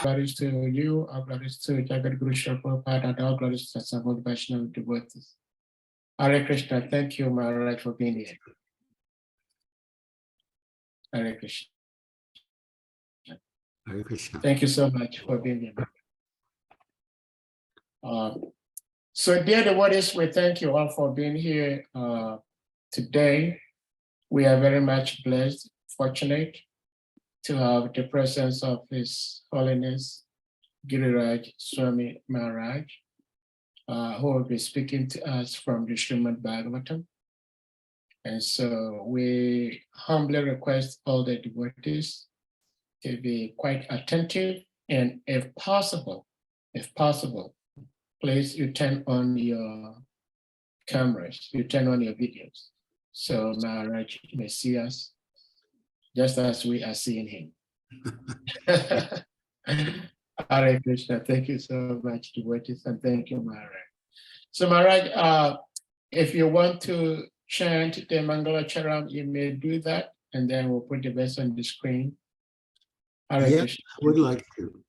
Glories to you, our glories to Jagat Guru Srila Prabhupada, and all glories to Samud Vaishnava devotees. Hare Krishna, thank you, Maharaj, for being here. Hare Krishna. Hare Krishna. Thank you so much for being here. So, dear devotees, we thank you all for being here today. We are very much blessed, fortunate to have the presence of His Holiness Giriraj Swami Maharaj, who will be speaking to us from the Srimad Bhagavatam. And so we humbly request all the devotees to be quite attentive, and if possible, please you turn on your cameras, you turn on your videos, so Maharaj may see us just as we are seeing him. Hare Krishna, thank you so much, devotees, and thank you, Maharaj. So Maharaj, if you want to chant the Mangala Charam, you may do that, and then we'll put the verse on the screen. Hare Yeah, Krishna. I would like to.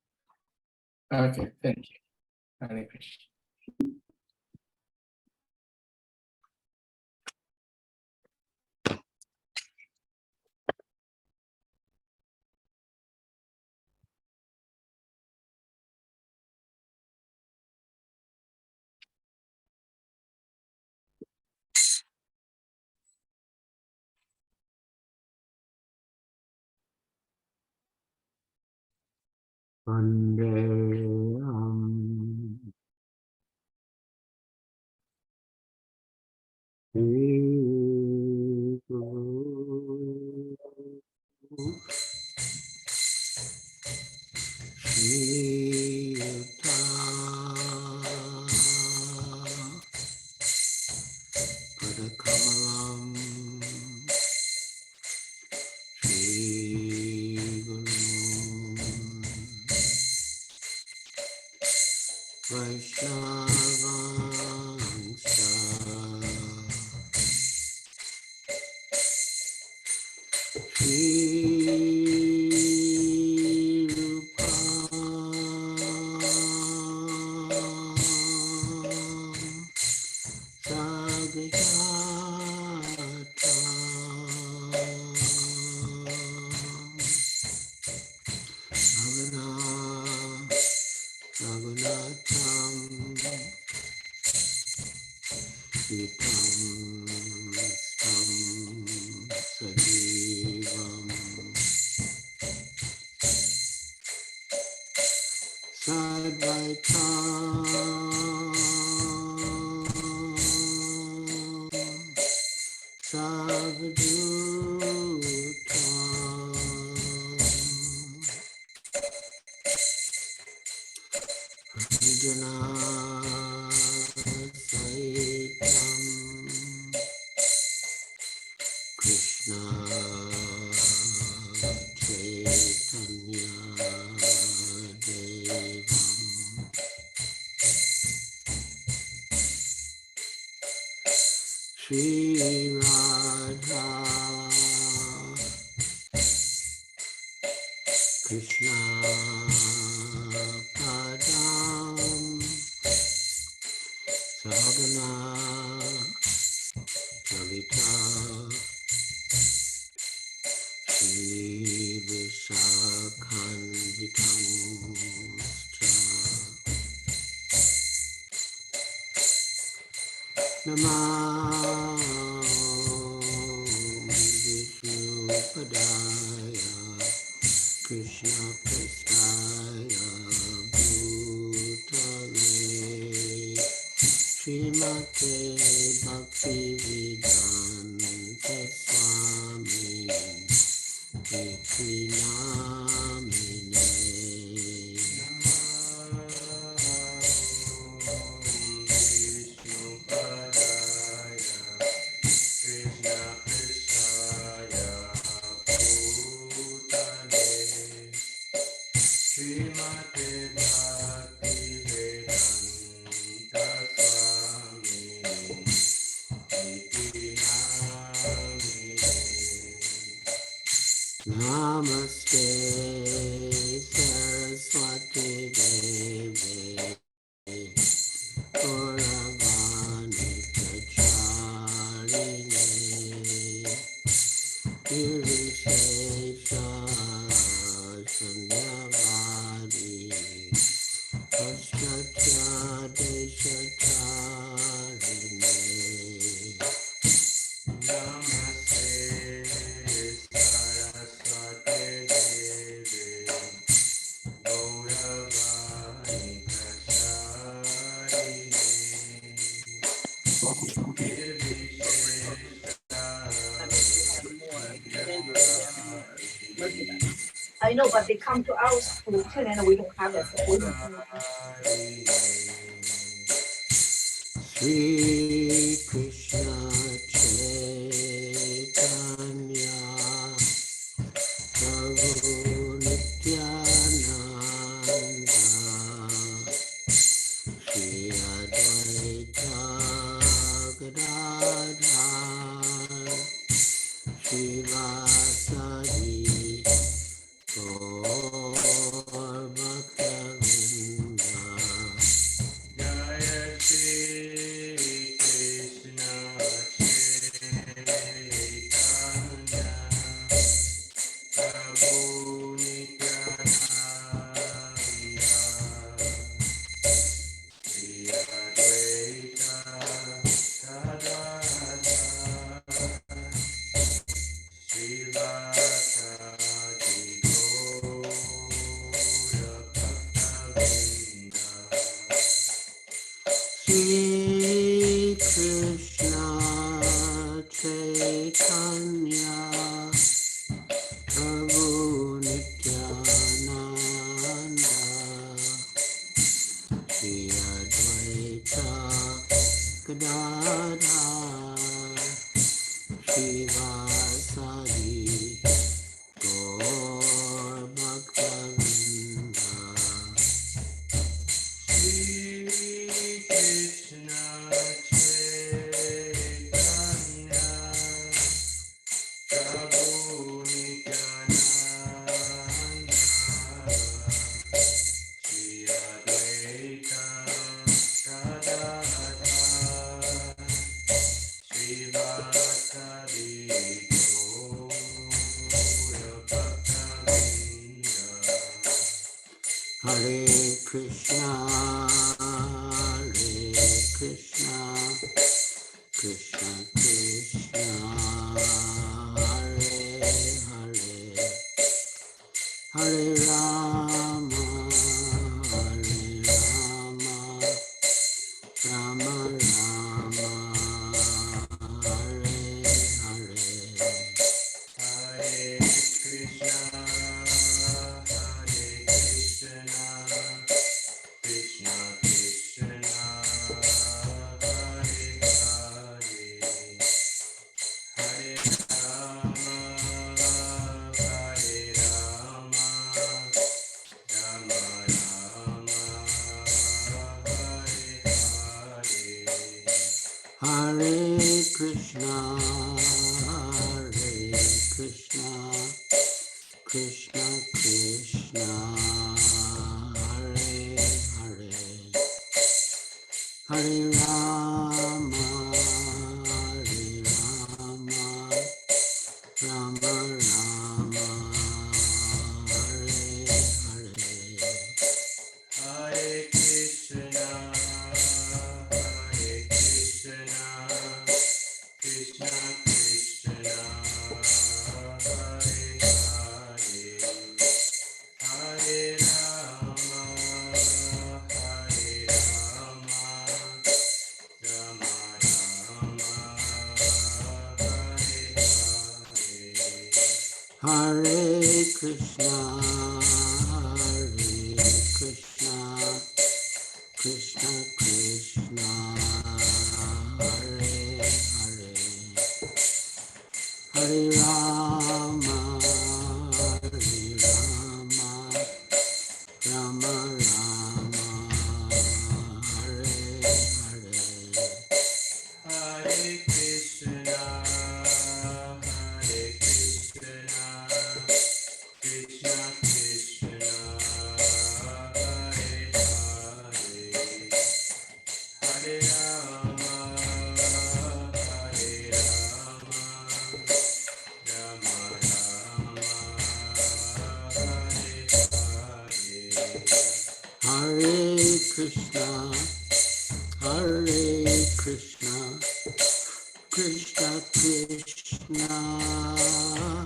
Okay, thank you. Hare Krishna. Namaste Saraswati Devi Gauravani Charini Girishesha Sanyavadi Paschatya Deshacharini Namaste Saraswati Devi Gauravani I know, but they come to our school and we don't have that. Sri Krishna Chaitanya Prabhu Nityananda Shri Advaita Gadadhar Shivasadi Gaur Bhaktavinda Jaya Shri Krishna Chaitanya Prabhu Nityananda Shri Advaita Gadadhar Srivasadi Gaura Bhaktavinda Shri Krishna Chaitanya Prabhu Nityananda Shri Advaita Gadadhar Shivasadi Gaur Bhaktavinda Shri Krishna Chaitanya Prabhu Nityananda Shri Advaita Gadadhar Srivasadi Gaura Bhaktavinda Hare Krishna Krishna Krishna Hare Hare Hare Rama Rama Rama Hare Hare Hare Krishna Krishna Krishna Hare Hare Rama Rama Rama Hare Krishna Krishna Krishna Hare Hare Hare Rama Rama Rama Hare Hare Hare Krishna Krishna Krishna Hare Hare Rama Krishna, Hare Krishna, Krishna Krishna,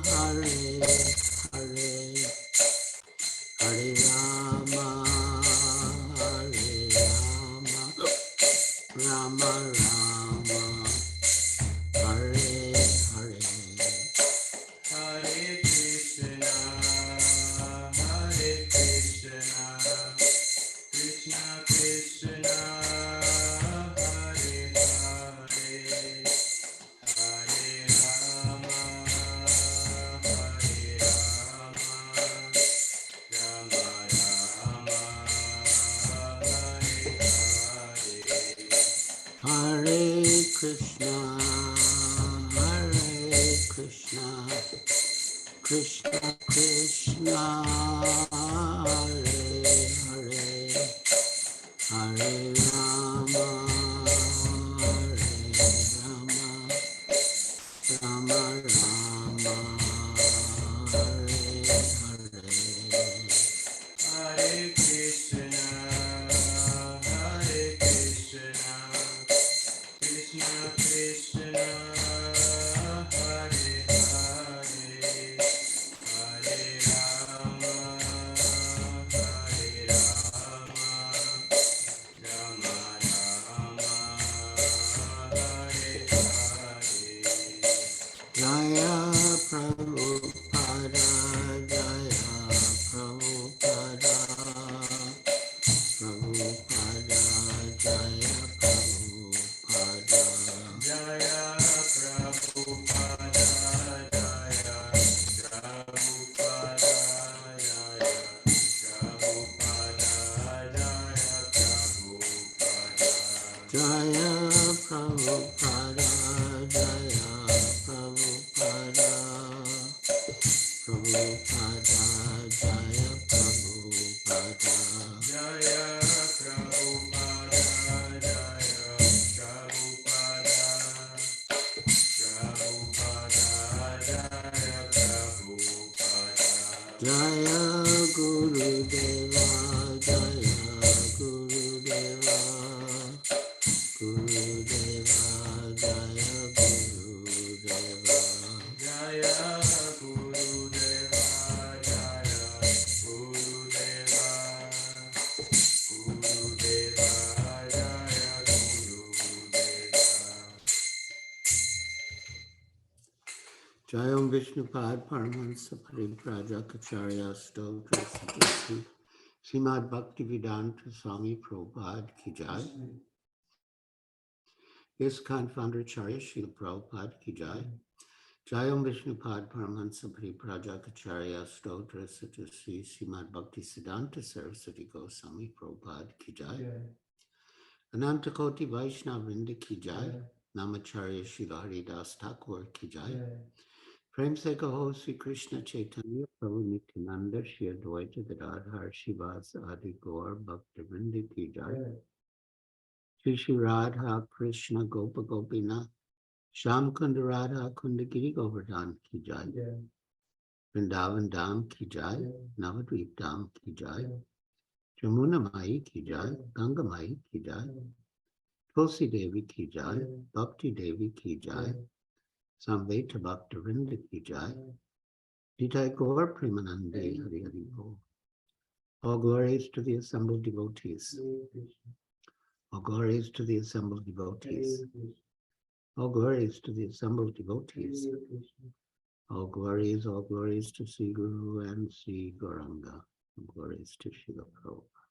Hare Hare, Hare Rama, Hare Rama, Rama Rama, Hare Hare. Hare Krishna, Krishna Krishna, Hare Hare, Hare Rama, Hare Rama, Rama Rama, Hare Hare. Hare Krishna, Krishna Krishna, Hare Hare, Hare Rama, Rama Rama, Hare Hare. Hare Krishna, Krishna Krishna, Hare Hare, Hare Rama, Rama Rama, Hare Hare. Jaya Prabhupada, Jaya Prabhupada, Prabhupada, Jaya Prabhupada, Jaya Prabhupada, Jaya Prabhupada, Jaya Prabhupada, Jaya Prabhupada, Jaya Prabhupada, Prabhupada, Jaya Prabhupada, Jaya Prabhupada, Jaya Prabhupada, Prabhupada, Jaya Prabhupada, Jaya Gurudeva, Jaya Gurudeva, Gurudeva, Jaya Gurudeva, Jaya Gurudeva, Jaya Gurudeva, Gurudeva, Jaya Gurudeva. Jayam Vishnupad Paramahansa Parivrajakacarya Stotra Sadhguru Srimad Bhaktivedanta Swami Prabhupada Ki Jai. ISKCON founder Acharya Srila Prabhupada Ki Jai. Jayam Vishnupad Paramahansa Parivrajakacarya Stotra Sadhguru Srimad Bhaktisiddhanta Saraswati Goswami Prabhupada Ki Jai. Anantakoti Vaishnava Vrinda Ki Jai. Namacharya Srila Haridas Thakur Ki Jai. Prem se kaho Sri Krishna Chaitanya Prabhu Nityananda Shri Advaita Gadadhar Shivas Adi Gaur Bhaktivinoda Ki Jai. Shri Shri Radha Krishna Gopa Gopinath Sham Kunda Radha Kunda Giri Govardhan Ki Jai. Vrindavan Dham Ki Jai. Navadvip Dham Ki Jai. Jamuna Mai Ki Jai. Ganga Mai Ki Jai. Tulsi Devi Ki Jai. Bhakti Devi Ki Jai. Samveta Bhaktivinoda Ki Jai. Nitai Gaur Premanande Hari Hari Bol. All glories to the assembled devotees. All glories to the assembled devotees. All glories to the assembled devotees. All glories to Sri Guru and Sri Gauranga. All glories to Srila Prabhupada.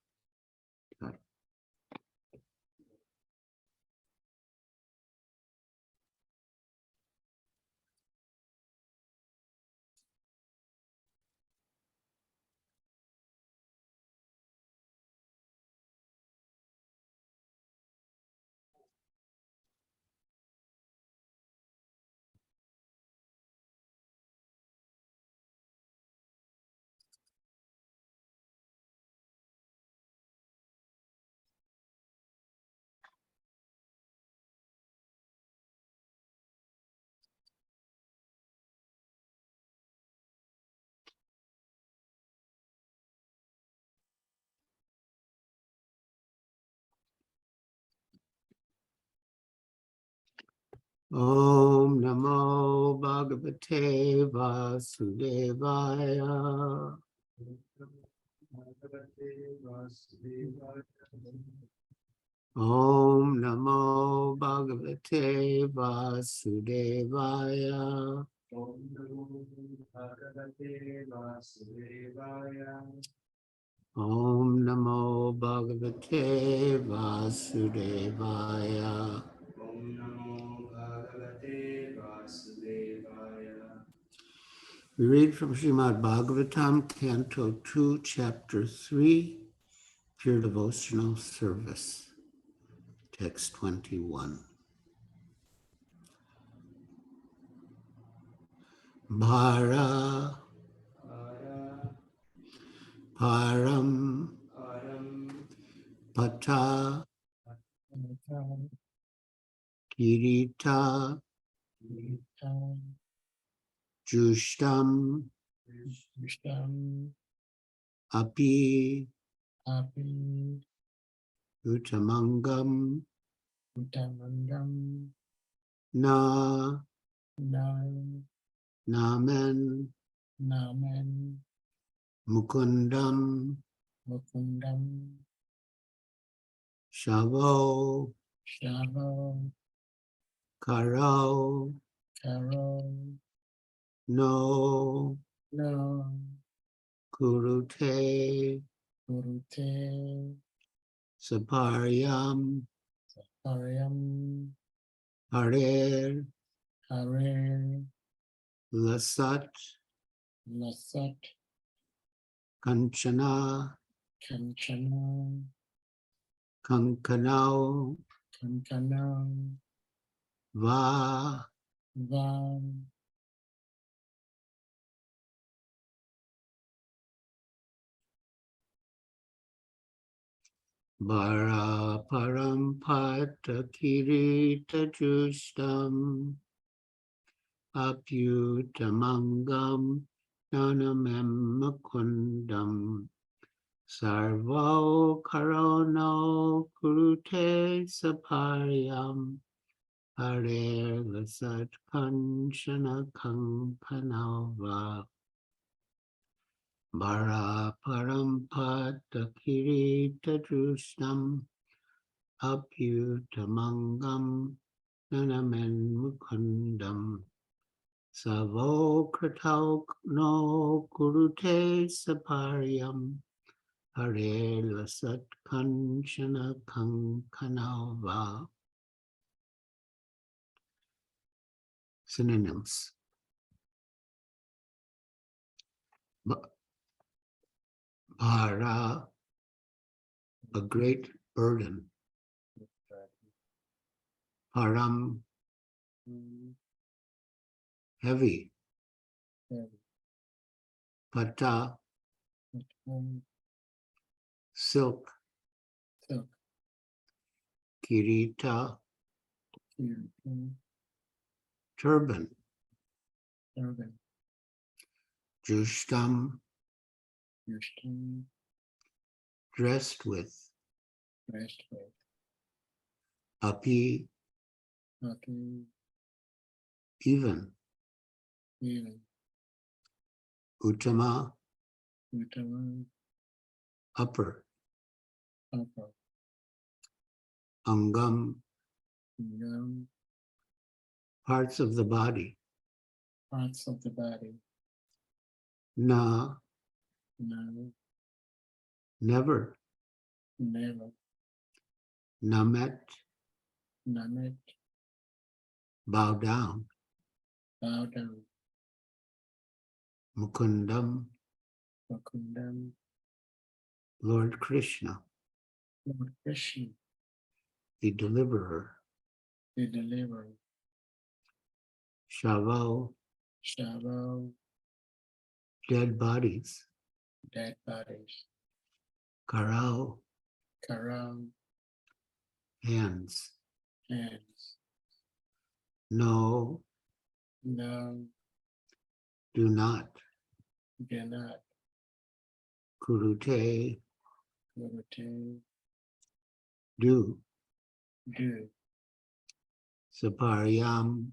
Om Namo Bhagavate Vasudevaya. Om Namo Bhagavate Vasudevaya. Om Namo Bhagavate Vasudevaya. We read from Srimad Bhagavatam, Canto 2, Chapter 3, Pure Devotional Service, Text 21. Bhara Param Pata Kirita Jushtam Api Utamangam Na Namen Mukundam Shavo Karo No Kurute Saparyam Hare Lasat Kanchana Kankanau Va Bara Parampata Kirita Justam Apyutamangam Nanamem Mukundam Sarvo Karono Kurute Saparyam Hare Lasat Kanchana Kankanava Bara Parampata Kirita Drustam Apyutamangam Nanamen Mukundam Savo Kratau no Kurute Saparyam Hare Lasat Kanchana Kankanava. Synonyms. Bhara, a great burden. Param, heavy. Pata, silk. Kirita, turban. Jushtam, dressed with. Api, even. Uttama, upper. Angam, parts of the body. Na, never. Namet, bow down. Mukundam, Lord Krishna, the deliverer. Shavo, dead bodies. Karao, hands. No, do not. Kurute, do. Sapariyam,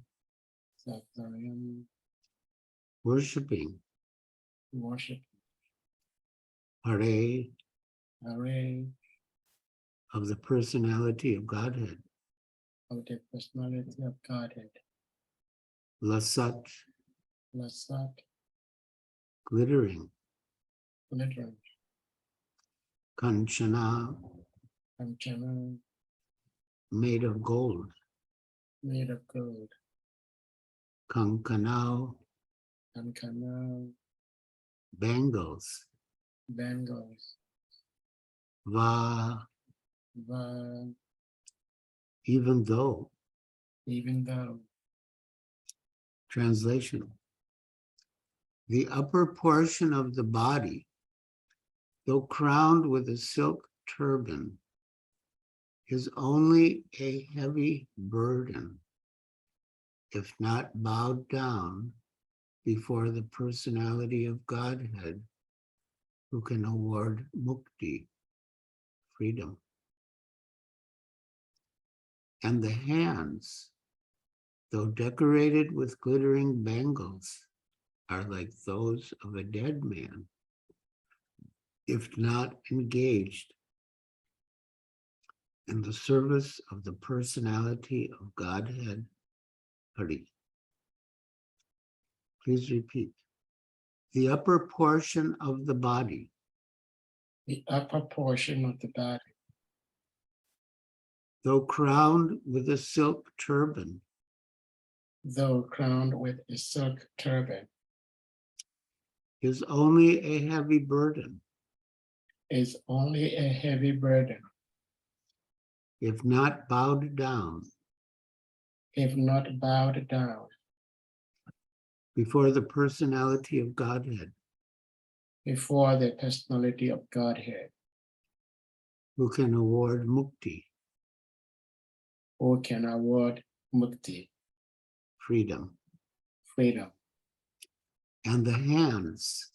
Sapariyam, worshiping worship, Hare Hare, of the personality of Godhead, of the personality of Godhead, Lasat, Lasat, glittering, glittering, Kanchana, Kanchana, made of gold, made of gold, Kankanau, Kankana, bangles, bangles, Va, Va, even though. even though, Translation. The upper portion of the body, though crowned with a silk turban, is only a heavy burden, if not bowed down before the personality of Godhead, who can award mukti, freedom. And the hands, though decorated with glittering bangles, are like those of a dead man, if not engaged in the service of the personality of Godhead, Hare. Please repeat. The upper portion of the body, the upper portion of the body, though crowned with a silk turban, though crowned with a silk turban, is only a heavy burden, is only a heavy burden, if not bowed down if not bowed down before the personality of Godhead, before the personality of Godhead, who can award mukti, who can award mukti, freedom. freedom. And the hands,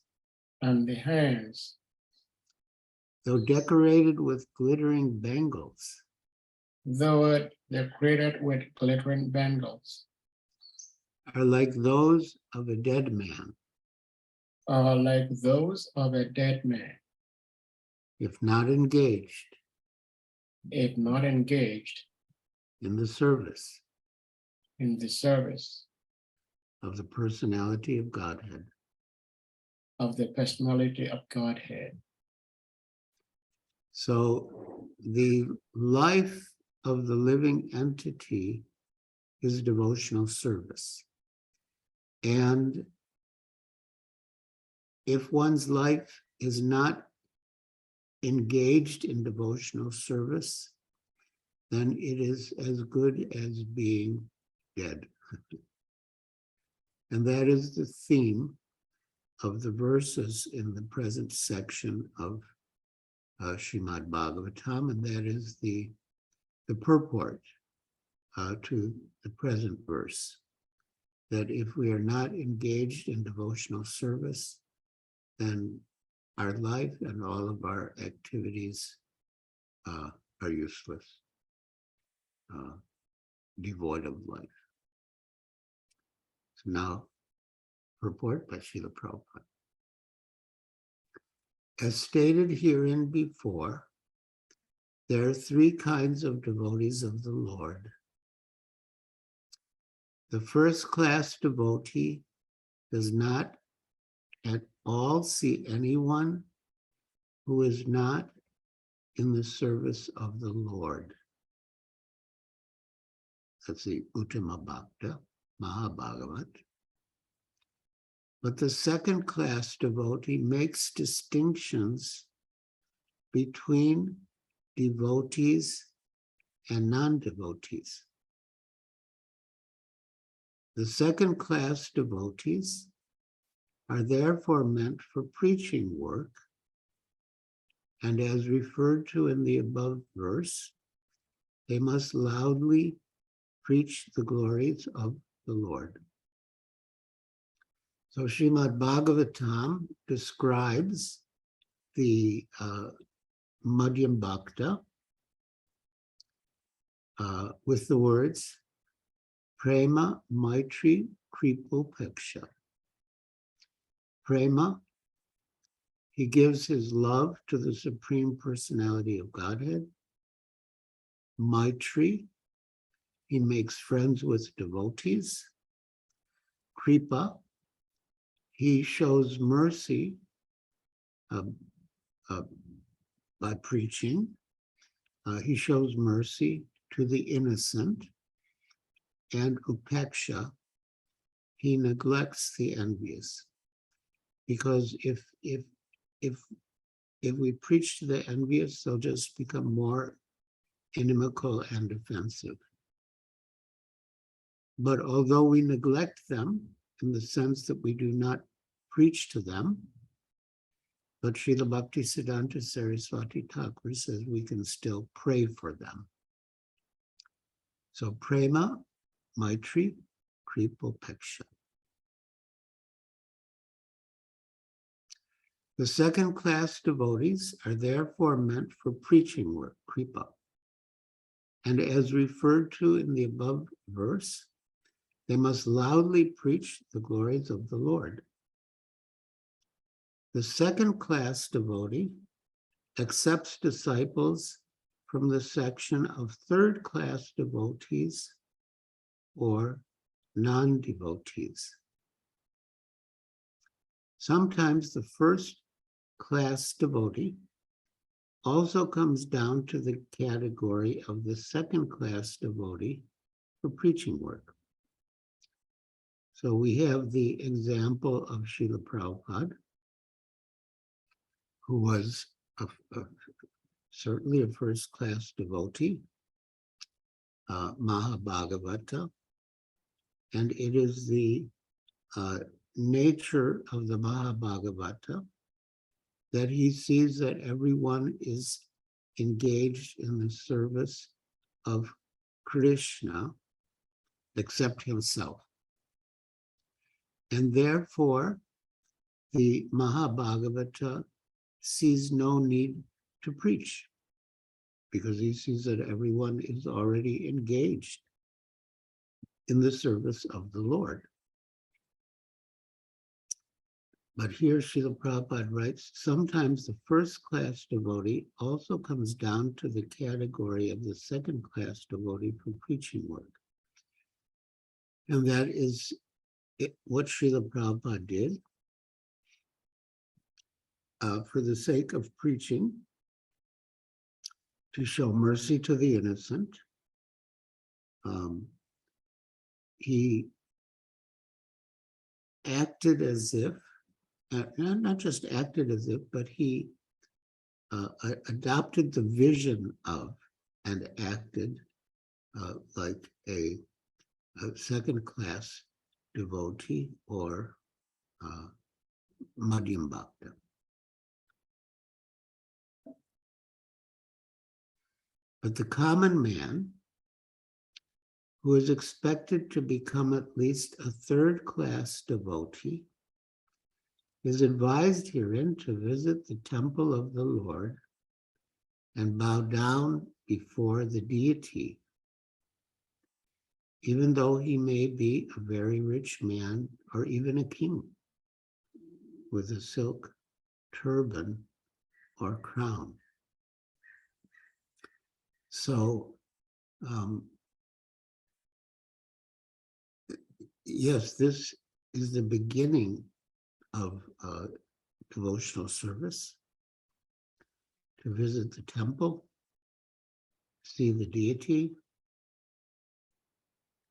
And the hands, though decorated with glittering bangles, though decorated with glittering bangles, are like those of a dead man, are like those of a dead man, if not engaged if not engaged in the service in the service of the personality of Godhead. of the personality of Godhead. So the life of the living entity is devotional service. And if one's life is not engaged in devotional service, then it is as good as being dead. And that is the theme of the verses in the present section of Srimad Bhagavatam, and that is the purport to the present verse, that if we are not engaged in devotional service, then our life and all of our activities are useless, devoid of life. So now, purport by Srila Prabhupada. As stated herein before, there are three kinds of devotees of the Lord. The first class devotee does not at all see anyone who is not in the service of the Lord. That's the Uttama Bhakta, Mahabhagavat. But the second class devotee makes distinctions between devotees and non-devotees. The second class devotees are therefore meant for preaching work, and as referred to in the above verse, they must loudly preach the glories of the Lord. So Srimad Bhagavatam describes the Madhyam Bhakta with the words, Prema, Maitri, Kripopeksha. Prema, he gives his love to the Supreme Personality of Godhead. Maitri, he makes friends with devotees. Kripa, he shows mercy by preaching. He shows mercy to the innocent. And upeksha, he neglects the envious. Because if we preach to the envious, they'll just become more inimical and offensive. But although we neglect them in the sense that we do not preach to them, but Srila Bhaktisiddhanta Saraswati Thakur says we can still pray for them. So prema, maitri, kripopeksha. The second class devotees are therefore meant for preaching work, kripa. And as referred to in the above verse, they must loudly preach the glories of the Lord. The second class devotee accepts disciples from the section of third class devotees or non-devotees. Sometimes the first class devotee also comes down to the category of the second class devotee for preaching work. So we have the example of Srila Prabhupada, who was certainly a first-class devotee, Mahabhagavata, and it is the nature of the Mahabhagavata that he sees that everyone is engaged in the service of Krishna except himself. And therefore, the Mahabhagavata sees no need to preach because he sees that everyone is already engaged in the service of the Lord. But here Srila Prabhupada writes, sometimes the first class devotee also comes down to the category of the second class devotee for preaching work. And that is what Srila Prabhupada did for the sake of preaching, to show mercy to the innocent. He acted as if, not just acted as if, but he adopted the vision of and acted like a second class devotee or Madhyam Bhakta. But the common man, who is expected to become at least a third class devotee, is advised herein to visit the temple of the Lord and bow down before the deity, even though he may be a very rich man or even a king with a silk turban or crown. So, yes, this is the beginning of devotional service, to visit the temple, see the deity,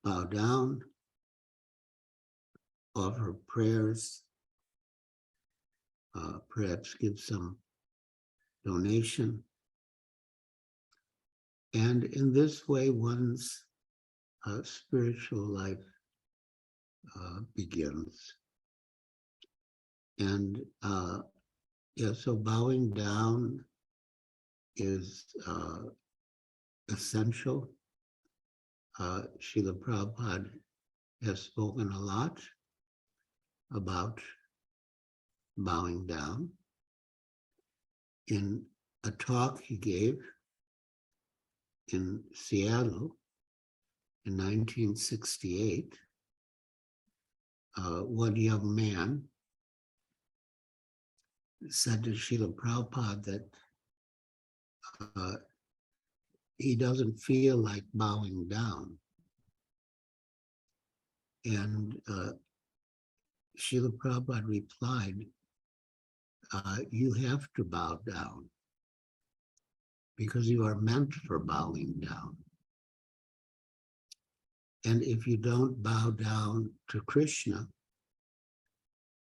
bow down, offer prayers, perhaps give some donation. And in this way, one's spiritual life begins. And so bowing down is essential. Srila Prabhupada has spoken a lot about bowing down. In a talk he gave in Seattle in 1968, one young man said to Srila Prabhupada that he doesn't feel like bowing down. And Srila Prabhupada replied, you have to bow down because you are meant for bowing down. And if you don't bow down to Krishna,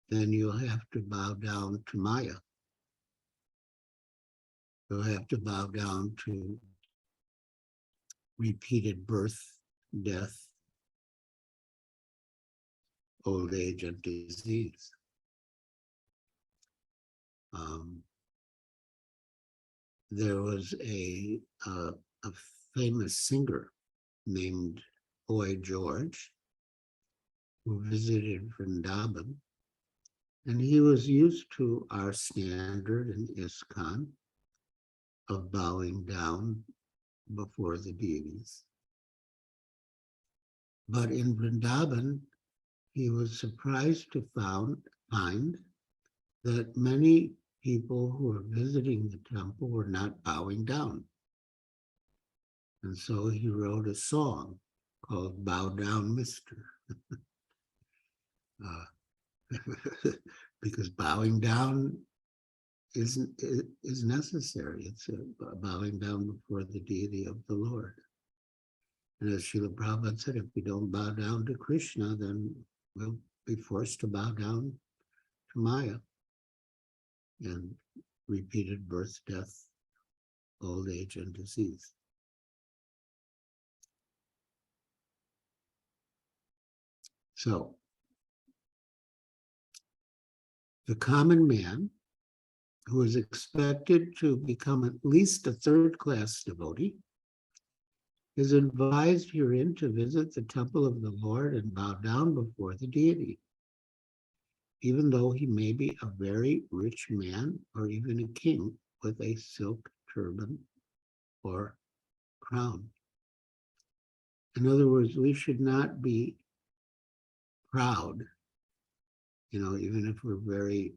then you'll have to bow down to Maya. You'll have to bow down to repeated birth, death, old age, and disease. There was a famous singer named Boy George who visited Vrindavan, and he was used to our standard in ISKCON of bowing down before the deities. But in Vrindavan, he was surprised to find that many people who were visiting the temple were not bowing down. And so he wrote a song called Bow Down, Mister. Because bowing down is necessary. It's bowing down before the deity of the Lord. And as Srila Prabhupada said, if we don't bow down to Krishna, then we'll be forced to bow down to Maya and repeated birth, death, old age, and disease. So, the common man who is expected to become at least a third-class devotee is advised herein to visit the temple of the Lord and bow down before the deity, even though he may be a very rich man or even a king with a silk turban or crown. In other words, we should not be proud, even if we're very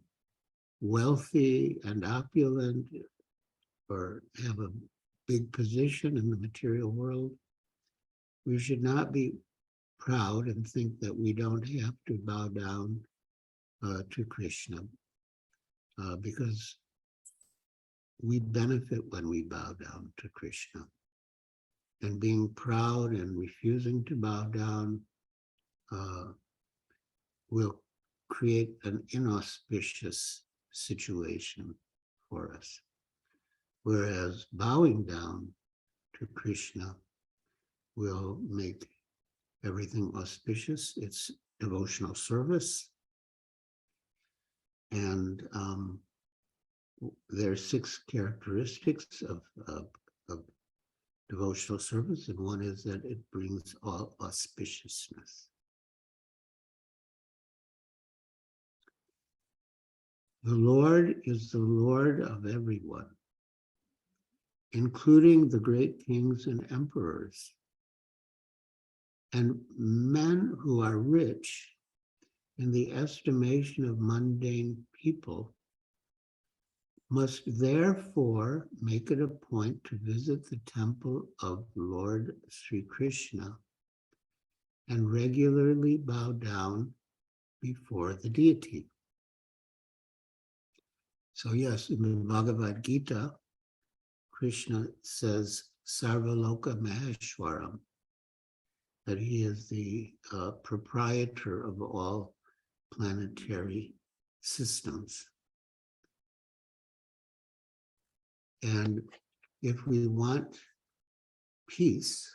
wealthy and opulent or have a big position in the material world. We should not be proud and think that we don't have to bow down to Krishna because we benefit when we bow down to Krishna. And being proud and refusing to bow down will create an inauspicious situation for us. Whereas bowing down to Krishna will make everything auspicious. It's devotional service. And there are 6 characteristics of devotional service, and one is that it brings all auspiciousness. The Lord is the Lord of everyone, including the great kings and emperors. And men who are rich in the estimation of mundane people must therefore make it a point to visit the temple of Lord Sri Krishna and regularly bow down before the deity. So yes, in the Bhagavad Gita, Krishna says Sarvaloka Maheshwaram, that he is the proprietor of all planetary systems. And if we want peace,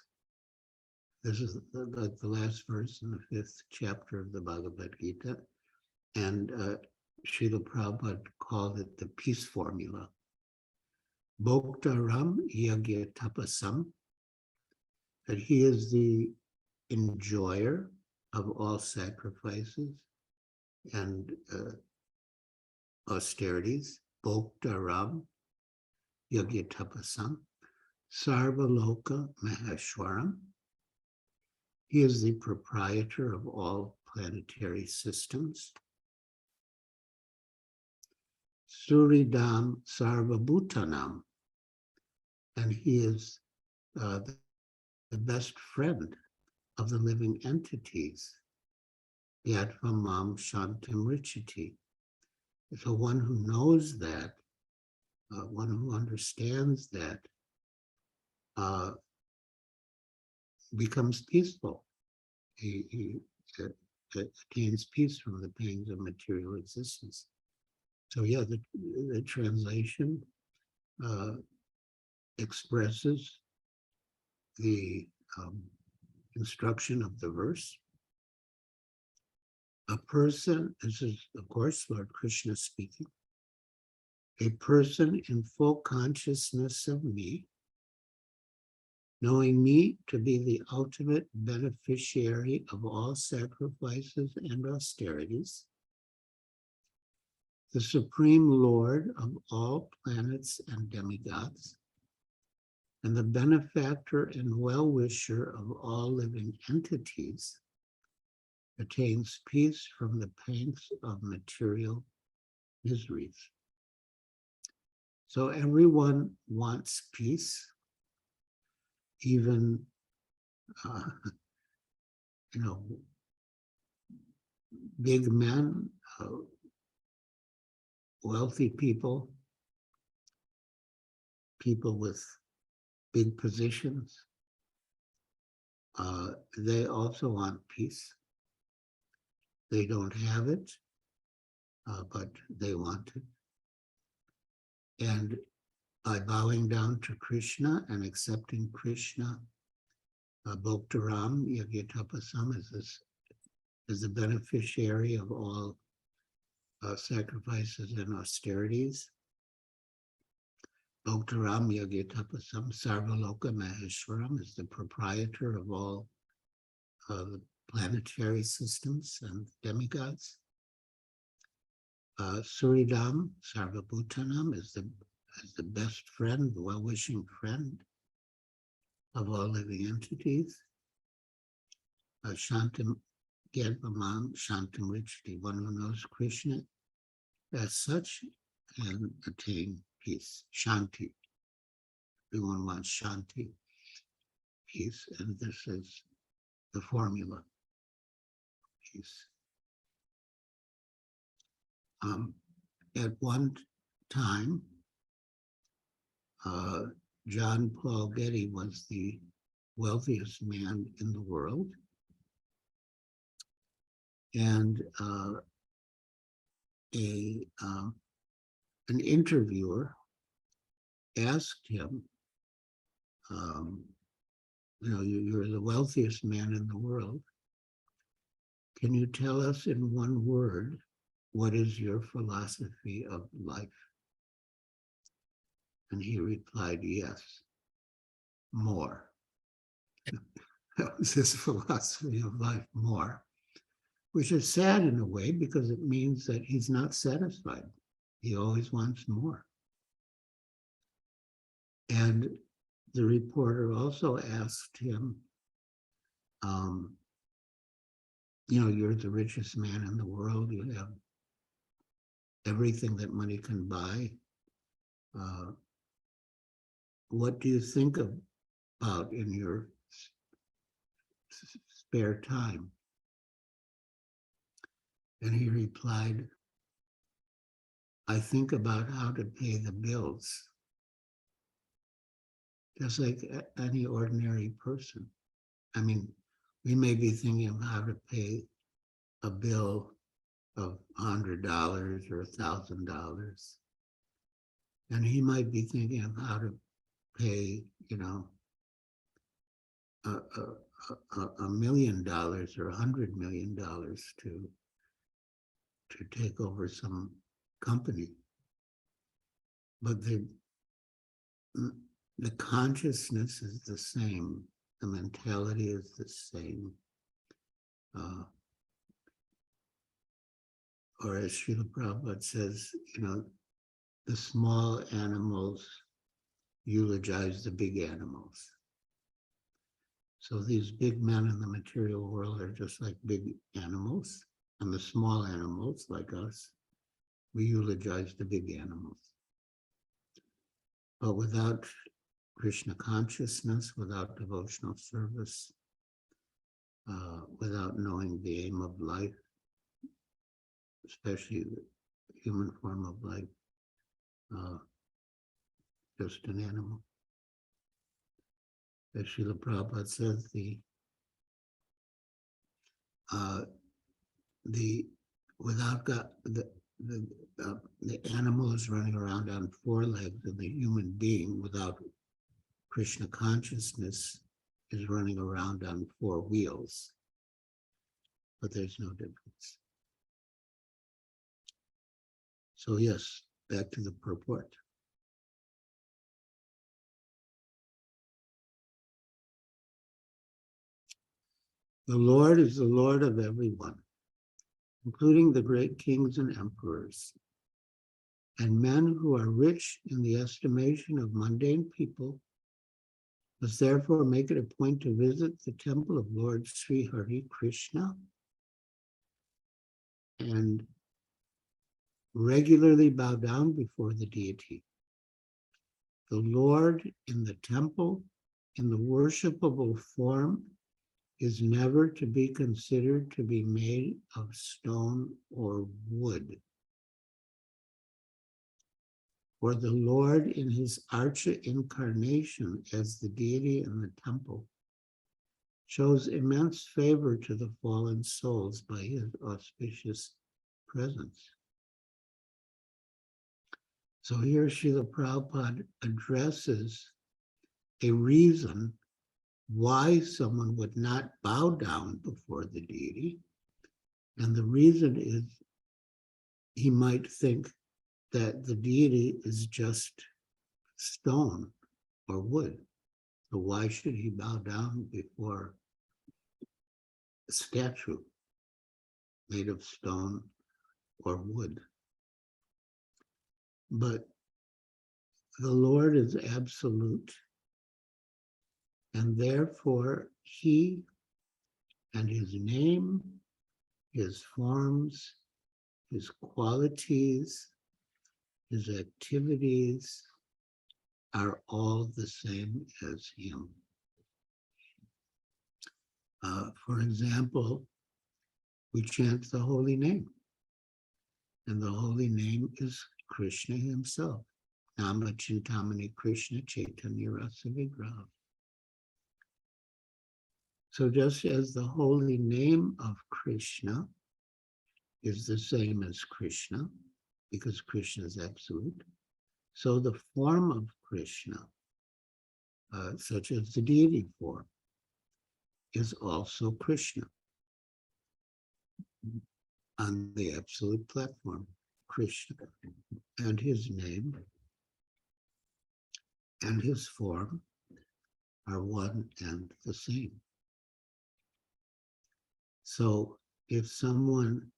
this is the last verse in the 5th chapter of the Bhagavad Gita, and Srila Prabhupada called it the peace formula. Bhoktaram yagya tapasam, that he is the enjoyer of all sacrifices and austerities. Bhoktaram yagya tapasam, sarvaloka maheshwaram, He is the proprietor of all planetary systems. Suridam Sarvabhutanam, and he is the best friend of the living entities. Yatvamam Shantim Richiti. So one who knows that, one who understands that, becomes peaceful. He attains peace from the pains of material existence. So yeah, the translation expresses the instruction of the verse. A person, this is of course Lord Krishna speaking, a person in full consciousness of me, knowing me to be the ultimate beneficiary of all sacrifices and austerities, the supreme Lord of all planets and demigods, and the benefactor and well-wisher of all living entities, attains peace from the pangs of material miseries. So everyone wants peace, even, big men, wealthy people, people with big positions, they also want peace. They don't have it, but they want it. And by bowing down to Krishna and accepting Krishna, Bhaktaram Yagyatapasam is the beneficiary of all sacrifices and austerities. Bhaktaram Yagyatapasam Sarvaloka Maheshwaram is the proprietor of all the planetary systems and demigods. Suridam Sarvabhutanam is the best friend, the well-wishing friend of all living entities. Shantam Gyadvamam Shantam Richti, one who knows Krishna as such can attain peace. Shanti. Everyone wants Shanti, peace, and this is the formula. Peace. At one time, John Paul Getty was the wealthiest man in the world. And an interviewer asked him, you're the wealthiest man in the world. Can you tell us in one word, what is your philosophy of life? And he replied, yes, more. That was his philosophy of life, more, which is sad in a way because it means that he's not satisfied. He always wants more. And the reporter also asked him, you're the richest man in the world. You have everything that money can buy. What do you think about in your spare time? And he replied, I think about how to pay the bills, just like any ordinary person. I mean, we may be thinking of how to pay a bill of $100 or $1,000. And he might be thinking of how to pay, $1 million or $100 million to take over some company. But the consciousness is the same. The mentality is the same. Or as Srila Prabhupada says, the small animals eulogize the big animals. So these big men in the material world are just like big animals, and the small animals like us, we eulogize the big animals. But without Krishna consciousness, without devotional service, without knowing the aim of life, especially the human form of life, just an animal. As Srila Prabhupada says, without God, the animal is running around on four legs, and the human being without Krishna consciousness is running around on four wheels. But there's no difference. So yes, back to the purport. The Lord is the Lord of everyone, including the great kings and emperors, and men who are rich in the estimation of mundane people must therefore make it a point to visit the temple of Lord Sri Hare Krishna and regularly bow down before the deity. The Lord in the temple, in the worshipable form, is never to be considered to be made of stone or wood. For the Lord in his Archa incarnation as the deity in the temple shows immense favor to the fallen souls by his auspicious presence. So here Srila Prabhupada addresses a reason why someone would not bow down before the deity. And the reason is he might think that the deity is just stone or wood. So why should he bow down before a statue made of stone or wood? But the Lord is absolute, and therefore he and his name, his forms, his qualities, his activities are all the same as him. For example, we chant the holy name, and the holy name is Krishna himself. Nama Chintamani Krishna Chaitanya Rasa Vigraha. So just as the holy name of Krishna is the same as Krishna, because Krishna is absolute, so the form of Krishna, such as the deity form, is also Krishna on the absolute platform, Krishna. And his name and his form are one and the same. So if someone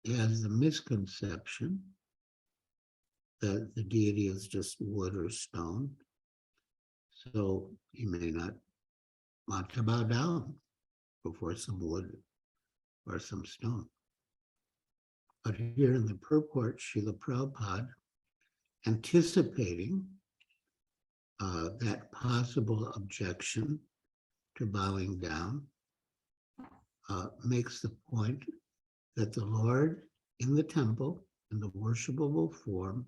has the misconception that the deity is just wood or stone, so he may not want to bow down before some wood or some stone. But here in the purport, Srila Prabhupada, anticipating that possible objection to bowing down, makes the point that the Lord in the temple, in the worshipable form,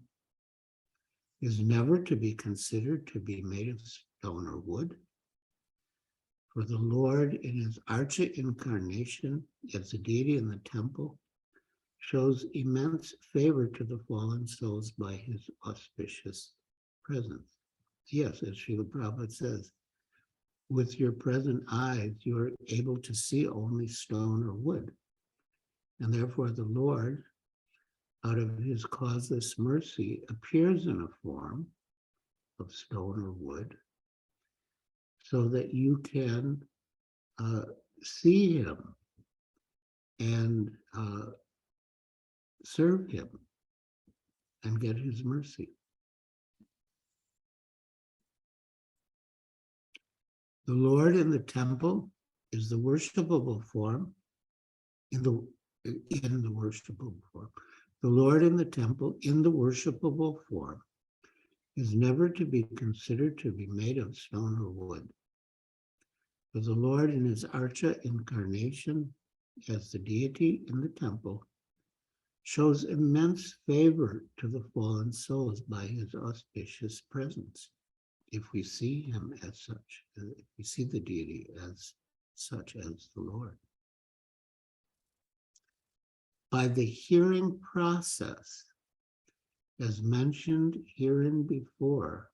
is never to be considered to be made of stone or wood. For the Lord in his Archa incarnation as a deity in the temple shows immense favor to the fallen souls by his auspicious presence. Yes, as Srila Prabhupada says, with your present eyes, you are able to see only stone or wood. And therefore the Lord, out of his causeless mercy, appears in a form of stone or wood so that you can see him and serve him and get his mercy. The Lord in the temple is the worshipable form in the worshipable form. The Lord in the temple in the worshipable form is never to be considered to be made of stone or wood. For the Lord in his Archa incarnation as the deity in the temple shows immense favor to the fallen souls by his auspicious presence. If we see him as such, if we see the deity as such as the Lord. By the hearing process, as mentioned herein before,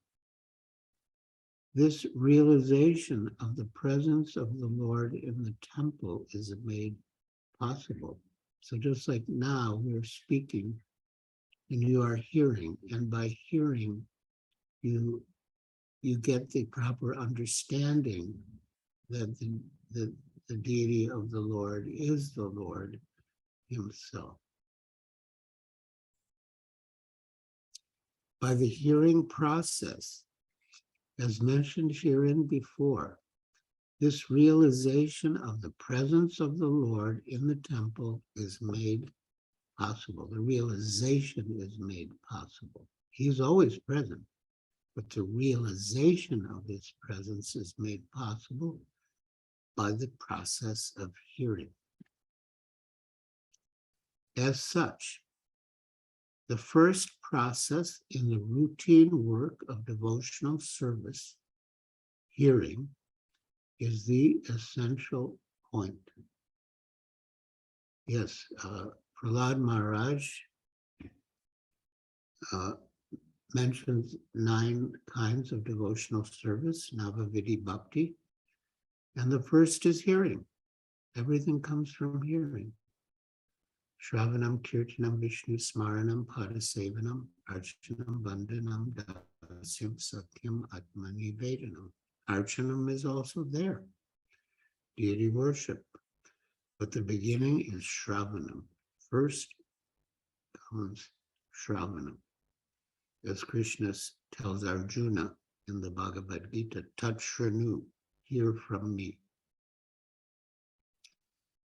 this realization of the presence of the Lord in the temple is made possible. So just like now we're speaking and you are hearing, and by hearing, you get the proper understanding that the deity of the Lord is the Lord himself. By the hearing process, as mentioned herein before, this realization of the presence of the Lord in the temple is made possible. The realization is made possible. He's always present, but the realization of his presence is made possible by the process of hearing. As such, the first process in the routine work of devotional service, hearing, is the essential point. Yes, Prahlad Maharaj mentions 9 kinds of devotional service, Navavidhi Bhakti, and the first is hearing. Everything comes from hearing. Shravanam, Kirtanam, Vishnu Smaranam, Padasevanam, Archanam, Vandanam, Dasyam, Sakyam, Atmani, Vedanam. Archanam is also there, deity worship. But the beginning is Shravanam. First comes Shravanam. As Krishna tells Arjuna in the Bhagavad Gita, Tat Shranu, hear from me.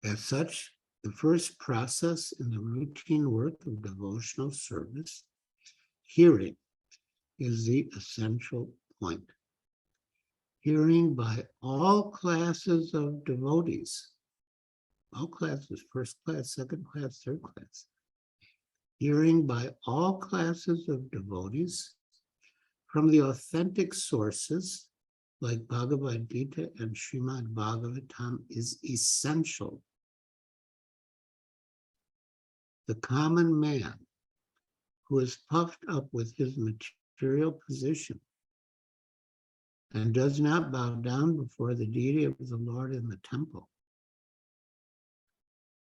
As such, the first process in the routine work of devotional service, hearing, is the essential point. Hearing by all classes of devotees, all classes, first class, second class, third class. Hearing by all classes of devotees from the authentic sources like Bhagavad Gita and Srimad Bhagavatam is essential. The common man who is puffed up with his material position and does not bow down before the deity of the Lord in the temple,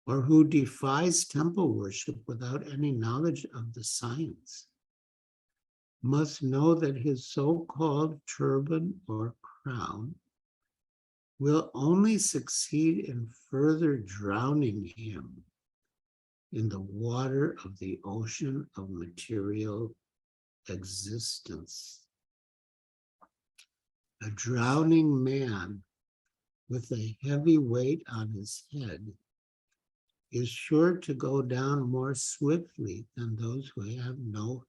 or who defies temple worship without any knowledge of the science, must know that his so-called turban or crown will only succeed in further drowning him in the water of the ocean of material existence. A drowning man with a heavy weight on his head is sure to go down more swiftly than those who have no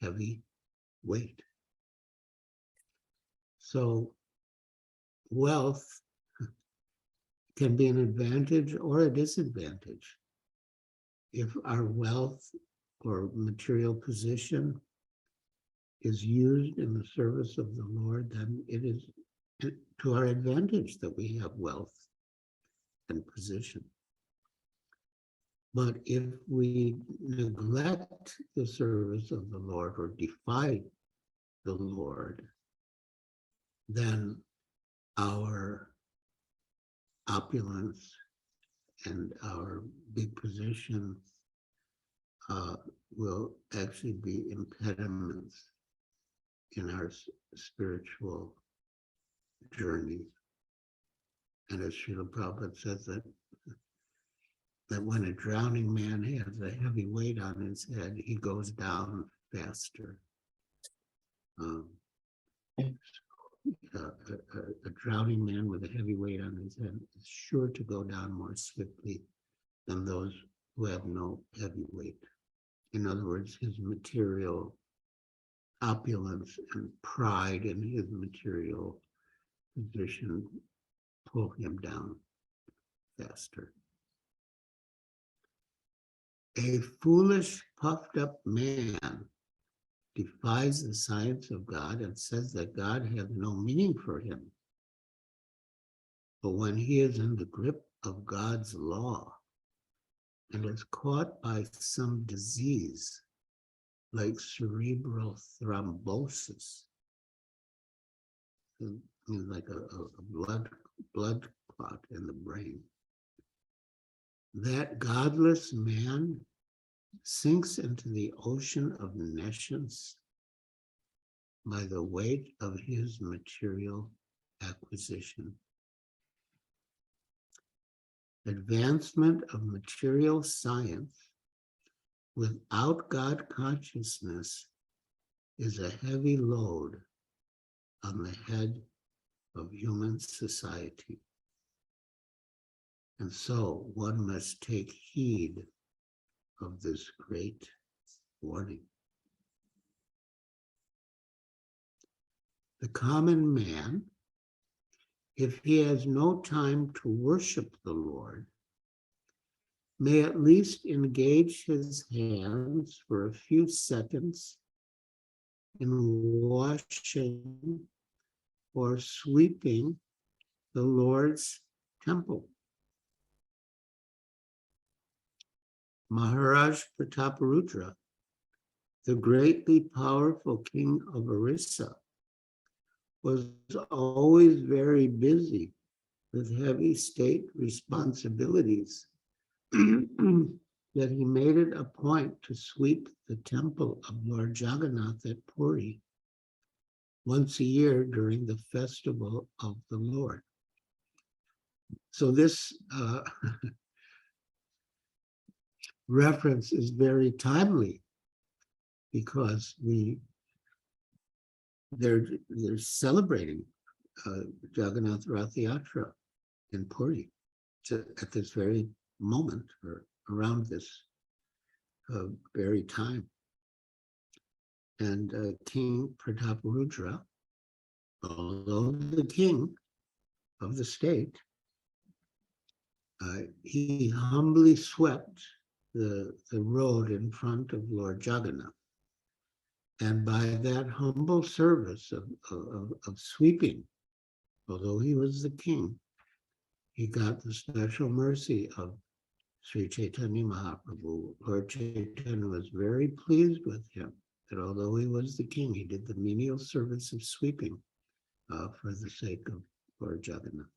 heavy weight. So wealth can be an advantage or a disadvantage. If our wealth or material position is used in the service of the Lord, then it is to our advantage that we have wealth and position. But if we neglect the service of the Lord or defy the Lord, then our opulence and our big position will actually be impediments in our spiritual journey. And as Srila Prabhupada says that when a drowning man has a heavy weight on his head, he goes down faster. a drowning man with a heavy weight on his head is sure to go down more swiftly than those who have no heavy weight. In other words, his material opulence and pride in his material position pull him down faster. A foolish, puffed up man defies the science of God and says that God has no meaning for him. But when he is in the grip of God's law and is caught by some disease like cerebral thrombosis, like a blood clot in the brain, that godless man sinks into the ocean of nescience by the weight of his material acquisition. Advancement of material science without God consciousness is a heavy load on the head of human society. And so one must take heed of this great warning. The common man, if he has no time to worship the Lord, may at least engage his hands for a few seconds in washing or sweeping the Lord's temple. Maharaja Prataparudra, the greatly powerful king of Orissa, was always very busy with heavy state responsibilities that he made it a point to sweep the temple of Lord Jagannath at Puri once a year during the festival of the Lord. So this reference is very timely because they're celebrating Jagannath Rath Yatra in Puri at this very moment or around this very time. And King Prataparudra, although the king of the state, he humbly swept the road in front of Lord Jagannath. And by that humble service of sweeping, although he was the king, he got the special mercy of Sri Chaitanya Mahaprabhu. Lord Chaitanya was very pleased with him that although he was the king, he did the menial service of sweeping for the sake of Lord Jagannath.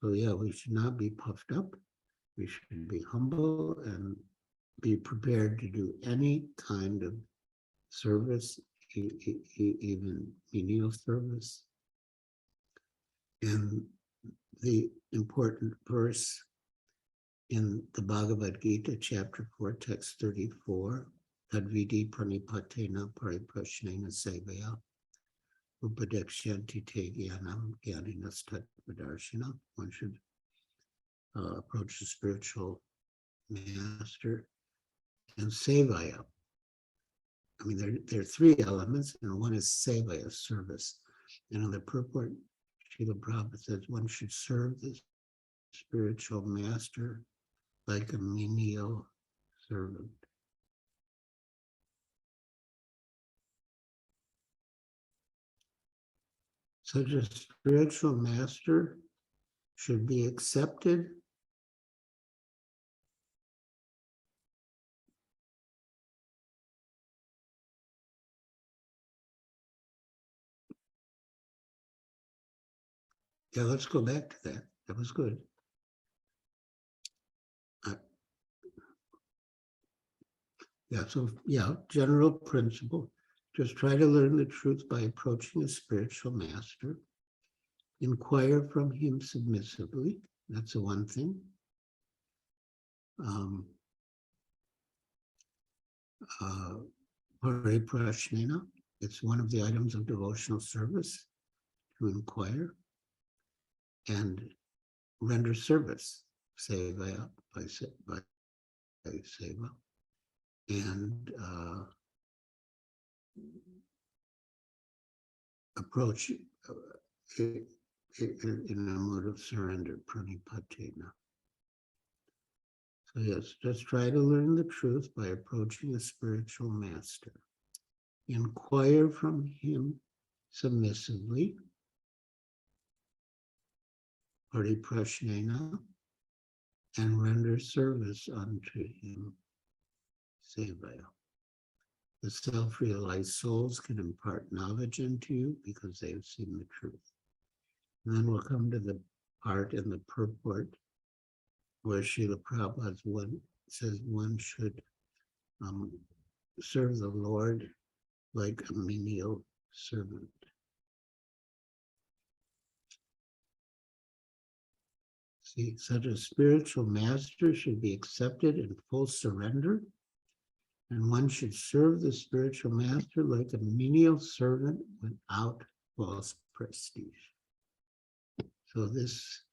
So yeah, we should not be puffed up. We should be humble and be prepared to do any kind of service, even menial service. And the important verse in the Bhagavad Gita, chapter 4, text 34, Tadvidi pranipatena pariprashnena sevaya upadekshanti te gyanam gyaninas tatvadarshina. One should approach the spiritual master and sevaya. I mean, there are three elements, and one is sevaya, service. And in the purport, Srila Prabhupada says one should serve the spiritual master like a menial servant. Such a spiritual master should be accepted Yeah, let's go back to that. That was good. General principle. Just try to learn the truth by approaching a spiritual master. Inquire from him submissively. That's the one thing. Hare Prashnena. It's one of the items of devotional service to inquire and render service, seva, by seva, and approach in a mode of surrender, pranipatena. So yes, just try to learn the truth by approaching a spiritual master. Inquire from him submissively, pariprashnena, and render service unto him, sevaya. The self-realized souls can impart knowledge unto you because they have seen the truth. And then we'll come to the part in the purport where Srila Prabhupada says one should serve the Lord like a menial servant. See, such a spiritual master should be accepted in full surrender, and one should serve the spiritual master like a menial servant without false prestige. So this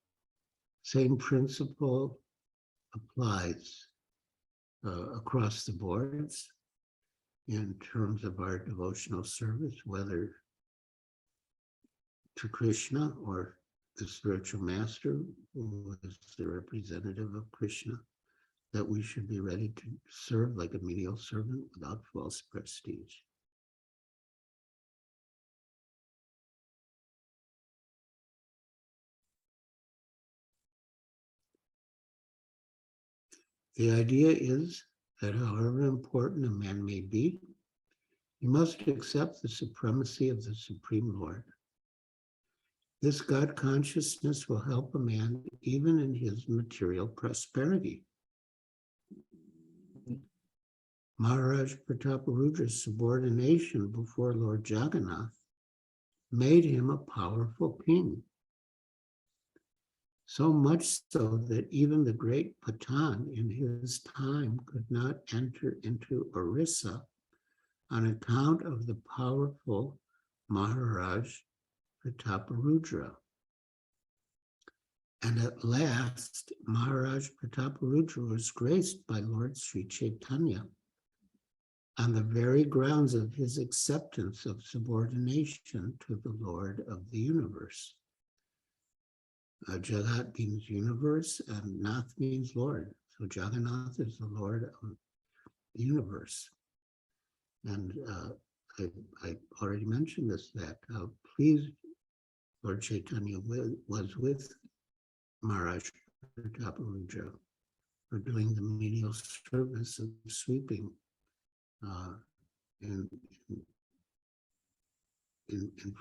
same principle applies across the boards in terms of our devotional service, whether to Krishna or the spiritual master, who is the representative of Krishna, that we should be ready to serve like a menial servant without false prestige. The idea is that however important a man may be, he must accept the supremacy of the Supreme Lord. This God consciousness will help a man even in his material prosperity. Maharaja Prataparudra's subordination before Lord Jagannath made him a powerful king. So much so that even the great Patan in his time could not enter into Orissa on account of the powerful Maharaja Prataparudra. And at last, Maharaja Prataparudra was graced by Lord Sri Chaitanya on the very grounds of his acceptance of subordination to the Lord of the universe. Jagat means universe and Nath means Lord. So Jagannath is the Lord of the universe. And I already mentioned this, that how pleased Lord Chaitanya was with Maharaja Prataparudra for doing the menial service of sweeping in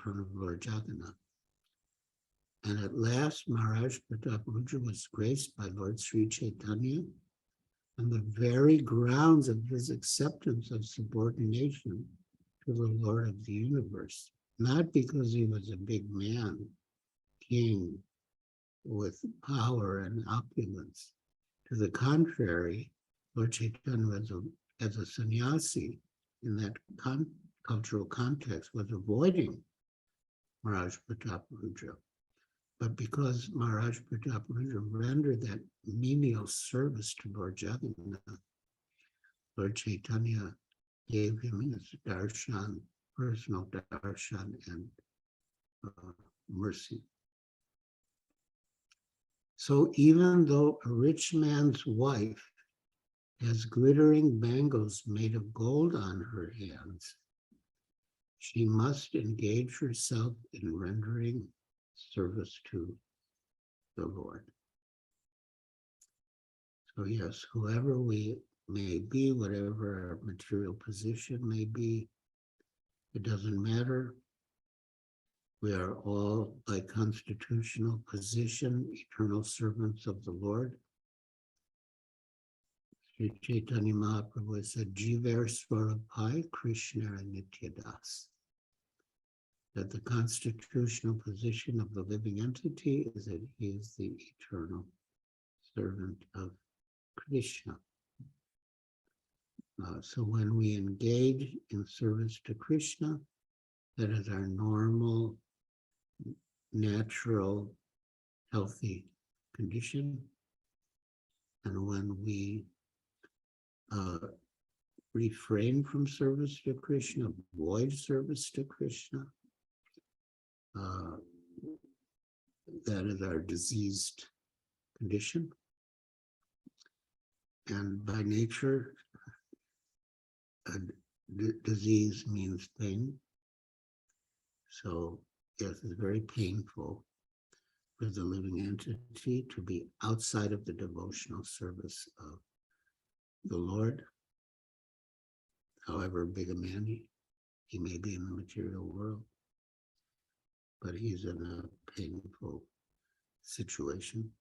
front of Lord Jagannath. And at last, Maharaja Prataparudra was graced by Lord Sri Chaitanya on the very grounds of his acceptance of subordination to the Lord of the universe, not because he was a big man, king, with power and opulence. To the contrary, Lord Chaitanya was as a sannyasi in that cultural context was avoiding Maharaja Prataparudra. But because Maharaja Prataparudra rendered that menial service to Lord Jagannath, Lord Chaitanya gave him his darshan, personal darshan, and mercy. So even though a rich man's wife has glittering bangles made of gold on her hands, she must engage herself in rendering service to the Lord. So yes, whoever we may be, whatever our material position may be, it doesn't matter. We are all, by constitutional position, eternal servants of the Lord. Sri Chaitanya Mahaprabhu said, Jiver Svarapai Krishna Nityadas. That the constitutional position of the living entity is that he is the eternal servant of Krishna. So when we engage in service to Krishna, That is our normal, natural, healthy condition. And when we refrain from service to Krishna, avoid service to Krishna, that is our diseased condition. And by nature, disease means pain. So yes, it's very painful for the living entity to be outside of the devotional service of the Lord. However big a man he may be in the material world, but he's in a painful situation.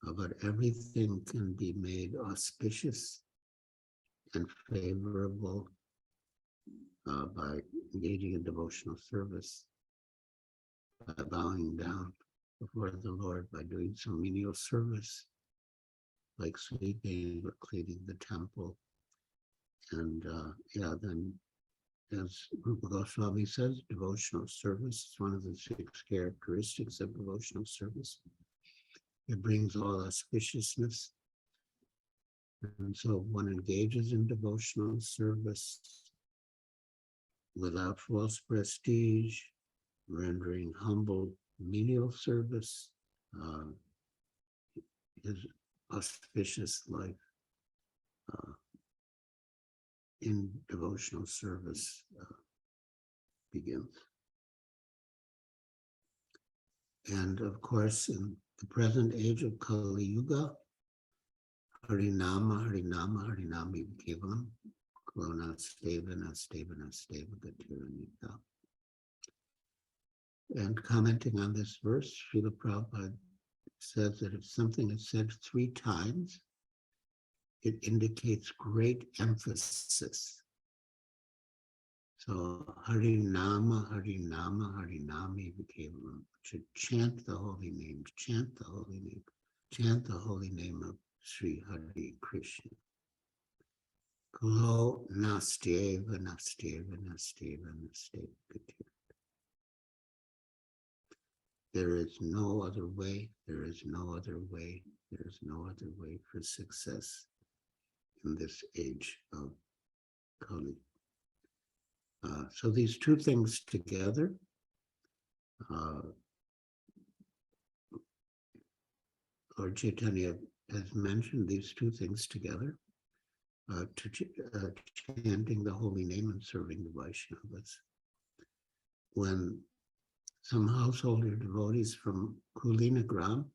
But everything can be made auspicious and favorable by engaging in devotional service, by bowing down before the Lord, by doing some menial service, like sweeping or cleaning the temple. And then, as Rupa Goswami says, devotional service is one of the 6 characteristics of devotional service. It brings all auspiciousness. And so one engages in devotional service without false prestige, rendering humble menial service, his auspicious life in devotional service begins. And of course, in the present age of Kali Yuga, Harinama, Harinama, Harinami Kevalam, Klona Steva, Nasteva, Nasteva, Gatiranika. And commenting on this verse, Srila Prabhupada says that if something is said 3 times, it indicates great emphasis. So Harinama, Harinama, Harinami Kevalam. Should chant the holy name, chant the holy name, chant the holy name of Sri Hare Krishna. Klo Nasteva, Nasteva, Nasteva, Nasteva. There is no other way, there is no other way, there is no other way for success in this age of Kali. So these 2 things together, Lord Chaitanya has mentioned these 2 things together, chanting the holy name and serving the Vaishnavas. When some householder devotees from Kulinagram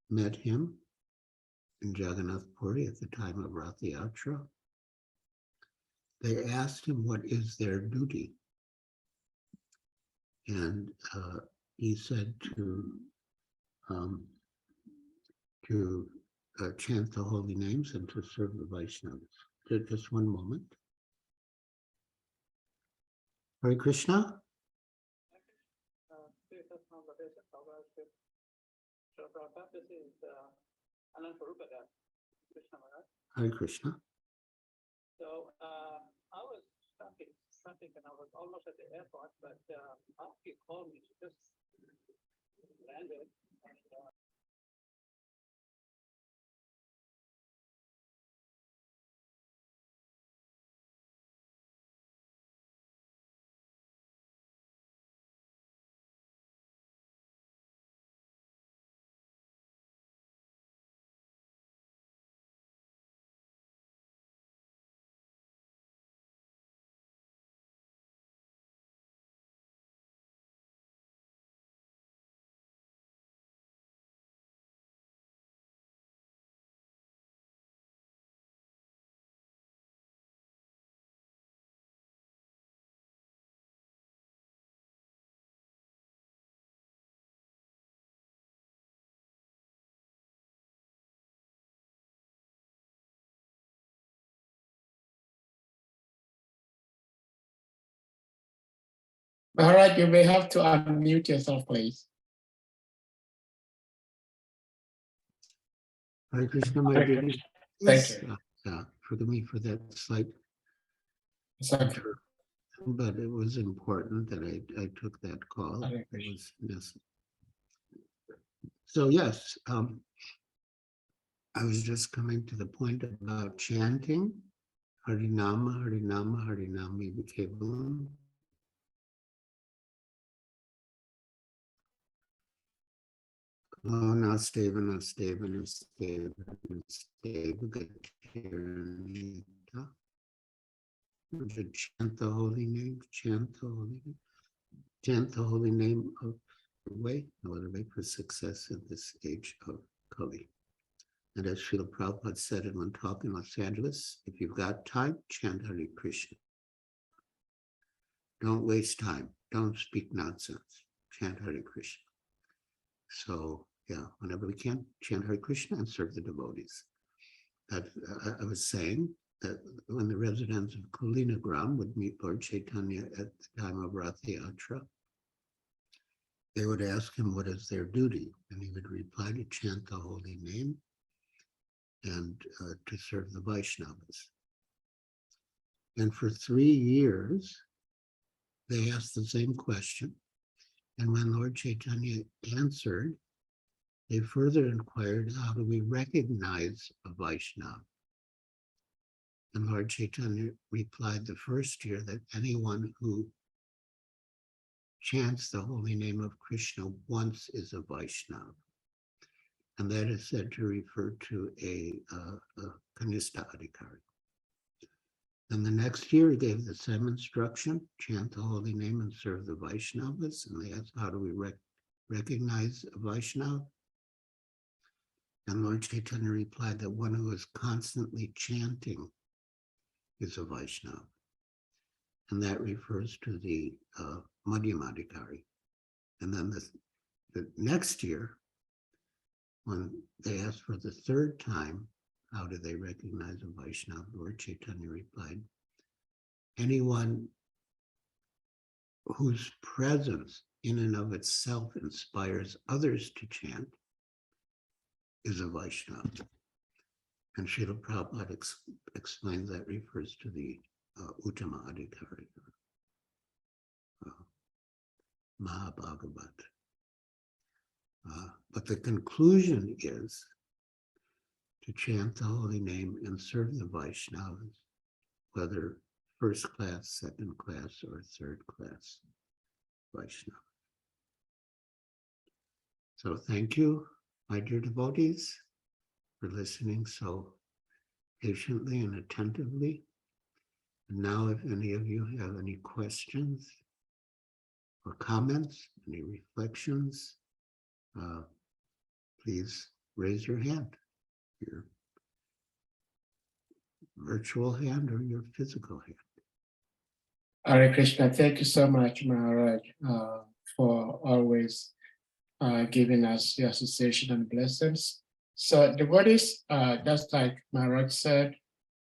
met him in Jagannath Puri at the time of Rath Yatra, they asked him what is their duty. And he said to chant the holy names and to serve the Vaishnavas. Just one moment. Hare Krishna. Hare Krishna. So I was traffic, and I was almost at the airport, but after you called me, she just landed. And, Maharaj, you may have to unmute yourself, please. Hare Krishna, my dear. Thank you. Forgive me for that slight Thank you. but it was important that I took that call. Hare It Krishna. was necessary. So yes, I was just coming to the point about chanting Harinama, Harinama, Harinami Kevalam. Oh, Nasteva, Nasteva, Nasteva, Nasteva, Gatirnita. Chant the holy name, chant the holy name, chant the holy name of the way, no other way for success in this age of Kali. And as Srila Prabhupada said it when talking in Los Angeles, if you've got time, chant Hare Krishna. Don't waste time. Don't speak nonsense. Chant Hare Krishna. So yeah, whenever we can, chant Hare Krishna and serve the devotees. I was saying that when the residents of Kulinagram would meet Lord Chaitanya at the time of Rath Yatra, they would ask him what is their duty, and he would reply to chant the holy name and to serve the Vaishnavas. And for 3 years, they asked the same question. And when Lord Chaitanya answered, they further inquired, how do we recognize a Vaishnava? And Lord Chaitanya replied the first year that anyone who chants the holy name of Krishna once is a Vaishnava. And that is said to refer to a Kanista Adhikari. And the next year he gave the same instruction, chant the holy name and serve the Vaishnavas. And they asked, how do we recognize a Vaishnava? And Lord Chaitanya replied that one who is constantly chanting is a Vaishnava. And that refers to the Madhyamadhikari. And then the next year, when they asked for the third time, how do they recognize a Vaishnava? Lord Chaitanya replied, anyone whose presence in and of itself inspires others to chant is a Vaishnava. And Srila Prabhupada explains that refers to the Uttama Adhikari, Mahabhagavat. But the conclusion is to chant the holy name and serve the Vaishnavas, whether first class, second class, or third class Vaishnava. So thank you, my dear devotees, for listening so patiently and attentively. And now, if any of you have any questions or comments, any reflections, please raise your hand, your virtual hand or your physical hand. Hare Krishna, thank you so much, Maharaj, for always giving us your association and blessings. So devotees, just like Maharaj said,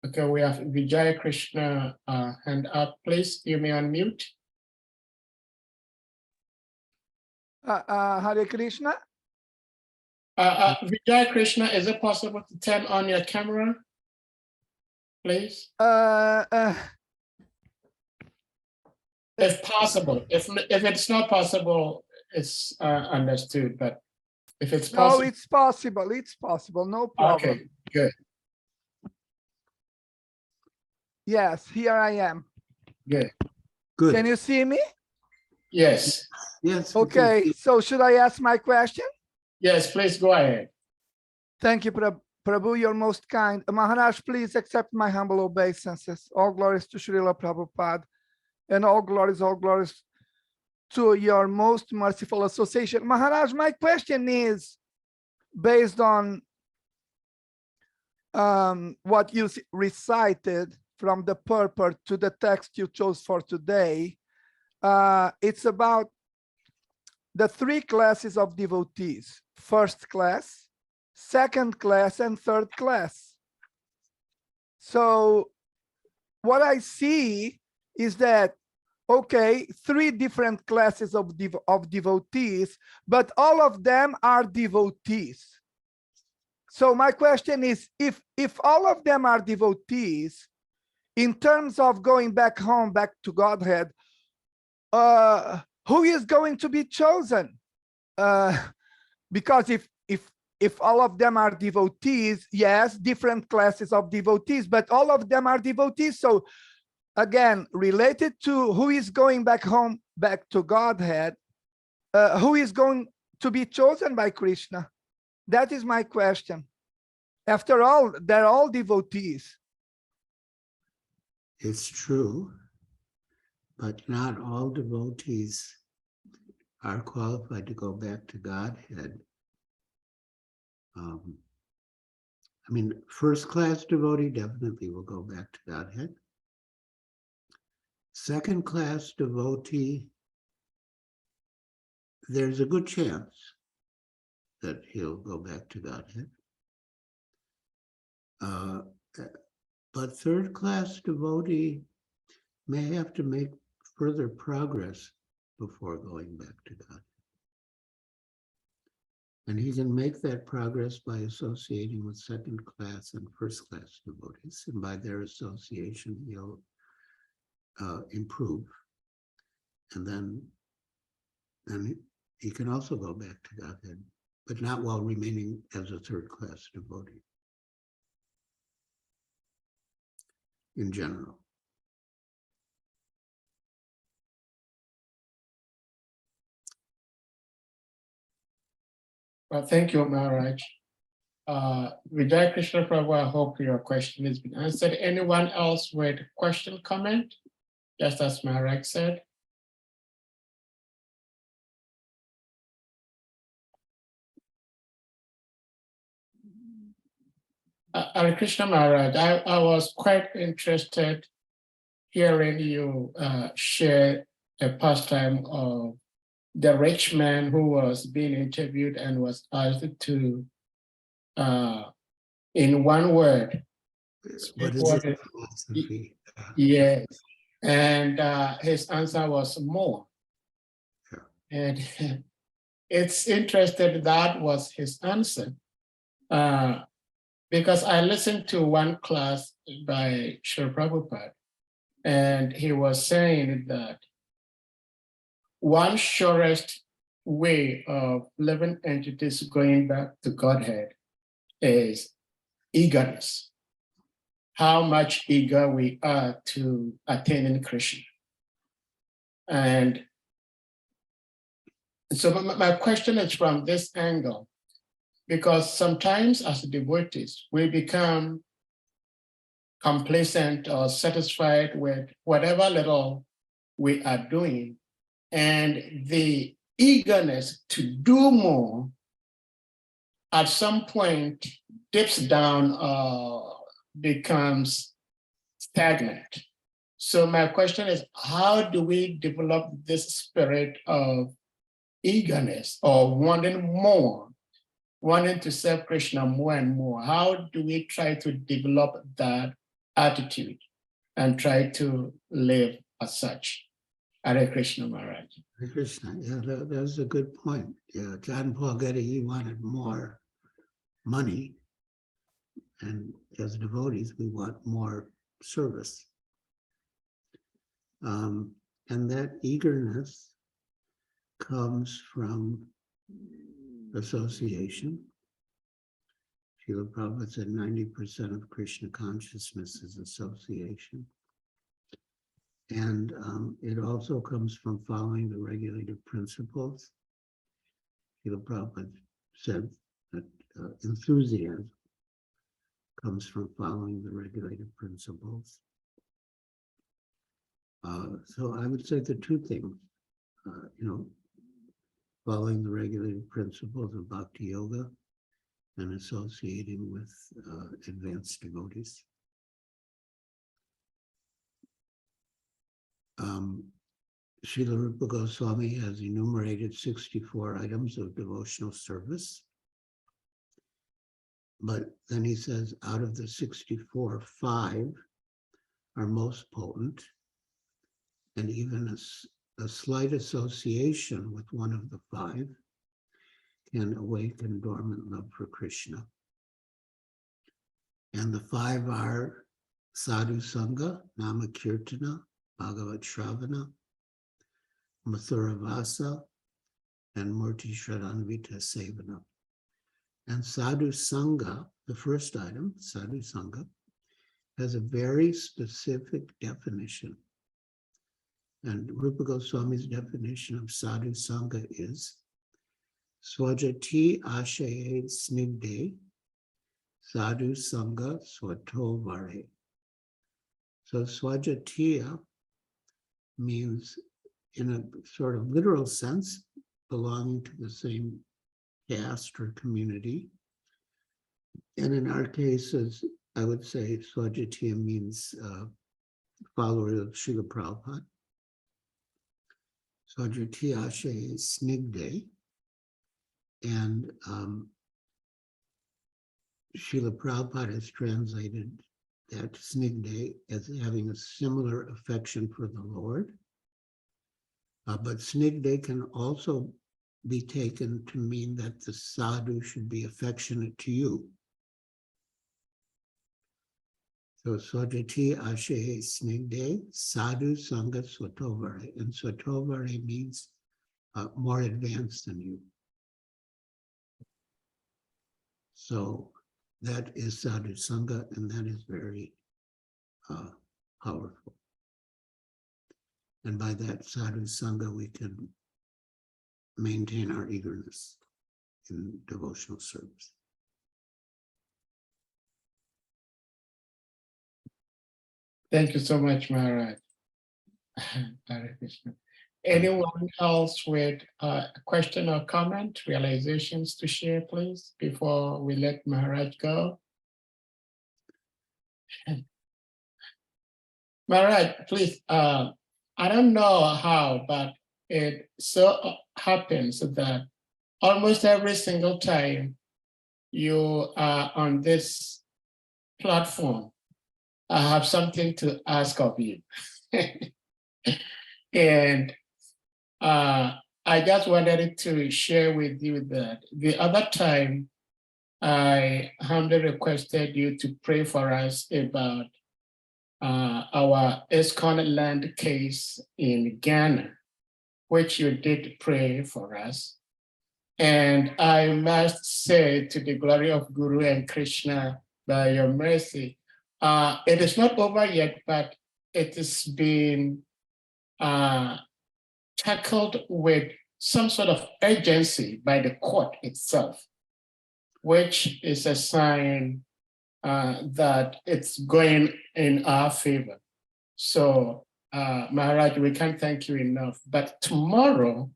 okay, we have Vijay Krishna hand up. Please, you may unmute. Hare Krishna. Vijay Krishna, is it possible to turn on your camera, please? If possible. If it's not possible, it's understood. But if it's possible, No, it's possible. It's possible. No problem. okay, good, Yes, here I am. good. Good. Can you see me? Yes, Yes. we can Okay, see. so should I ask my question? yes, please go ahead. Thank you, Prabhu, you're most kind. Maharaj, please accept my humble obeisances. All glories to Srila Prabhupada, and all glories to your most merciful association. Maharaj, my question is based on what you recited from the purport to the text you chose for today. It's about the 3 classes of devotees: first class, second class, and third class. So what I see is that, okay, 3 different classes of devotees, but all of them are devotees. So my question is, if all of them are devotees, in terms of going back home, back to Godhead, who is going to be chosen? Because if all of them are devotees, yes, different classes of devotees, but all of them are devotees. So again, related to who is going back home, back to Godhead, who is going to be chosen by Krishna? That is my question. After all, they're all devotees. It's true, but not all devotees are qualified to go back to Godhead. I mean, first-class devotee definitely will go back to Godhead. Second-class devotee, there's a good chance that he'll go back to Godhead. But third-class devotee may have to make further progress before going back to God. And he can make that progress by associating with second-class and first-class devotees. And by their association, he'll improve. And then he can also go back to Godhead, but not while remaining as a third-class devotee in general. Well, thank you, Maharaj. Vijay Krishna Prabhu, I hope your question has been answered. Anyone else with question, comment? Just as Maharaj said. Hare Krishna Maharaj, I was quite interested hearing you share a pastime of the rich man who was being interviewed and was asked to, in one word, What is what it? Philosophy? yes, and his answer was more. Yeah. And it's interesting that was his answer. Because I listened to one class by Srila Prabhupada, and he was saying that one surest way of living entities going back to Godhead is eagerness. How much eager we are to attaining Krishna. And so my question is from this angle, because sometimes as devotees, we become complacent or satisfied with whatever little we are doing. And the eagerness to do more at some point dips down or becomes stagnant. So my question is, how do we develop this spirit of eagerness or wanting more, wanting to serve Krishna more and more? How do we try to develop that attitude and try to live as such? Hare Krishna Maharaj. Hare Krishna, yeah, that's a good point. Yeah, John Paul Getty, he wanted more money, and as devotees, we want more service. And that eagerness comes from association. Srila Prabhupada said 90% of Krishna consciousness is association. And it also comes from following the regulative principles. Srila Prabhupada said that enthusiasm comes from following the regulative principles. So I would say the two things, following the regulative principles of Bhakti Yoga and associating with advanced devotees. Srila Rupa Goswami has enumerated 64 items of devotional service. But then he says, out of the 64, 5 are most potent. And even a slight association with one of the 5 can awaken dormant love for Krishna. And the 5 are Sadhu Sangha, Nama Kirtana, Bhagavat Shravana, Mathura Vasa, and Murti Shradanvita Sevana. And Sadhu Sangha, the first item, Sadhu Sangha, has a very specific definition. And Rupa Goswami's definition of Sadhu Sangha is Swajati Ashaye Snigde Sadhu Sangha Swato Vare. So Swajatiya means, in a sort of literal sense, belonging to the same caste or community. And in our cases, I would say Swajatiya means follower of Srila Prabhupada. Swajatiya Ashaye Snigde. And Srila Prabhupada has translated that Snigde as having a similar affection for the Lord. But Snigde can also be taken to mean that the sadhu should be affectionate to you. So Swajati Ashe Snigde, Sadhu Sangha Swatovare. And Swatovare means more advanced than you. So that is Sadhu Sangha, and that is very powerful. And by that Sadhu Sangha, we can maintain our eagerness in devotional service. Thank you so much, Maharaj. Hare Krishna. Anyone else with a question or comment, realizations to share, please, before we let Maharaj go? Maharaj, please, I don't know how, but it so happens that almost every single time you are on this platform, I have something to ask of you. And I just wanted to share with you that the other time I humbly requested you to pray for us about our ISKCON land case in Ghana, which you did pray for us. And I must say, to the glory of Guru and Krishna, by your mercy, it is not over yet, but it has been tackled with some sort of urgency by the court itself, which is a sign that it's going in our favor. So, Maharaj, we can't thank you enough. But tomorrow,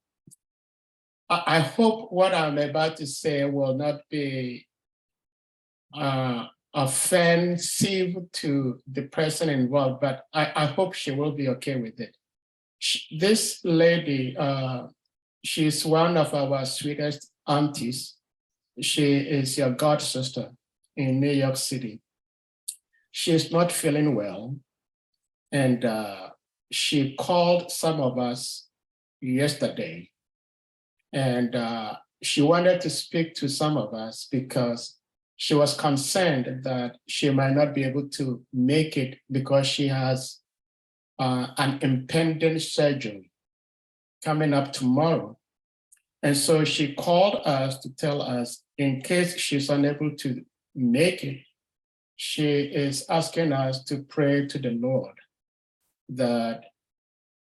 I hope what I'm about to say will not be offensive to the person involved, but I hope she will be okay with it. This lady, she's one of our sweetest aunties. She is your god sister in New York City. She's not feeling well. And she called some of us yesterday. And she wanted to speak to some of us because she was concerned that she might not be able to make it because she has an impending surgery coming up tomorrow. And so she called us to tell us, in case she's unable to make it, she is asking us to pray to the Lord that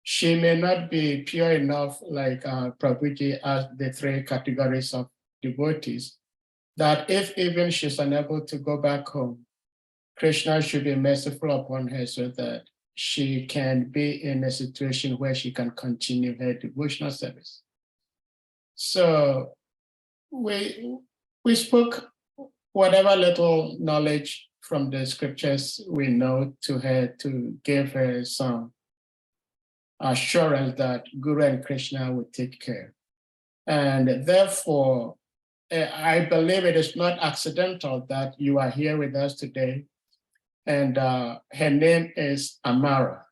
she may not be pure enough, like Prabhuji asked the three categories of devotees, that if even she's unable to go back home, Krishna should be merciful upon her so that she can be in a situation where she can continue her devotional service. So we spoke whatever little knowledge from the scriptures we know to her to give her some assurance that Guru and Krishna will take care. And therefore, I believe it is not accidental that you are here with us today. And her name is Amara.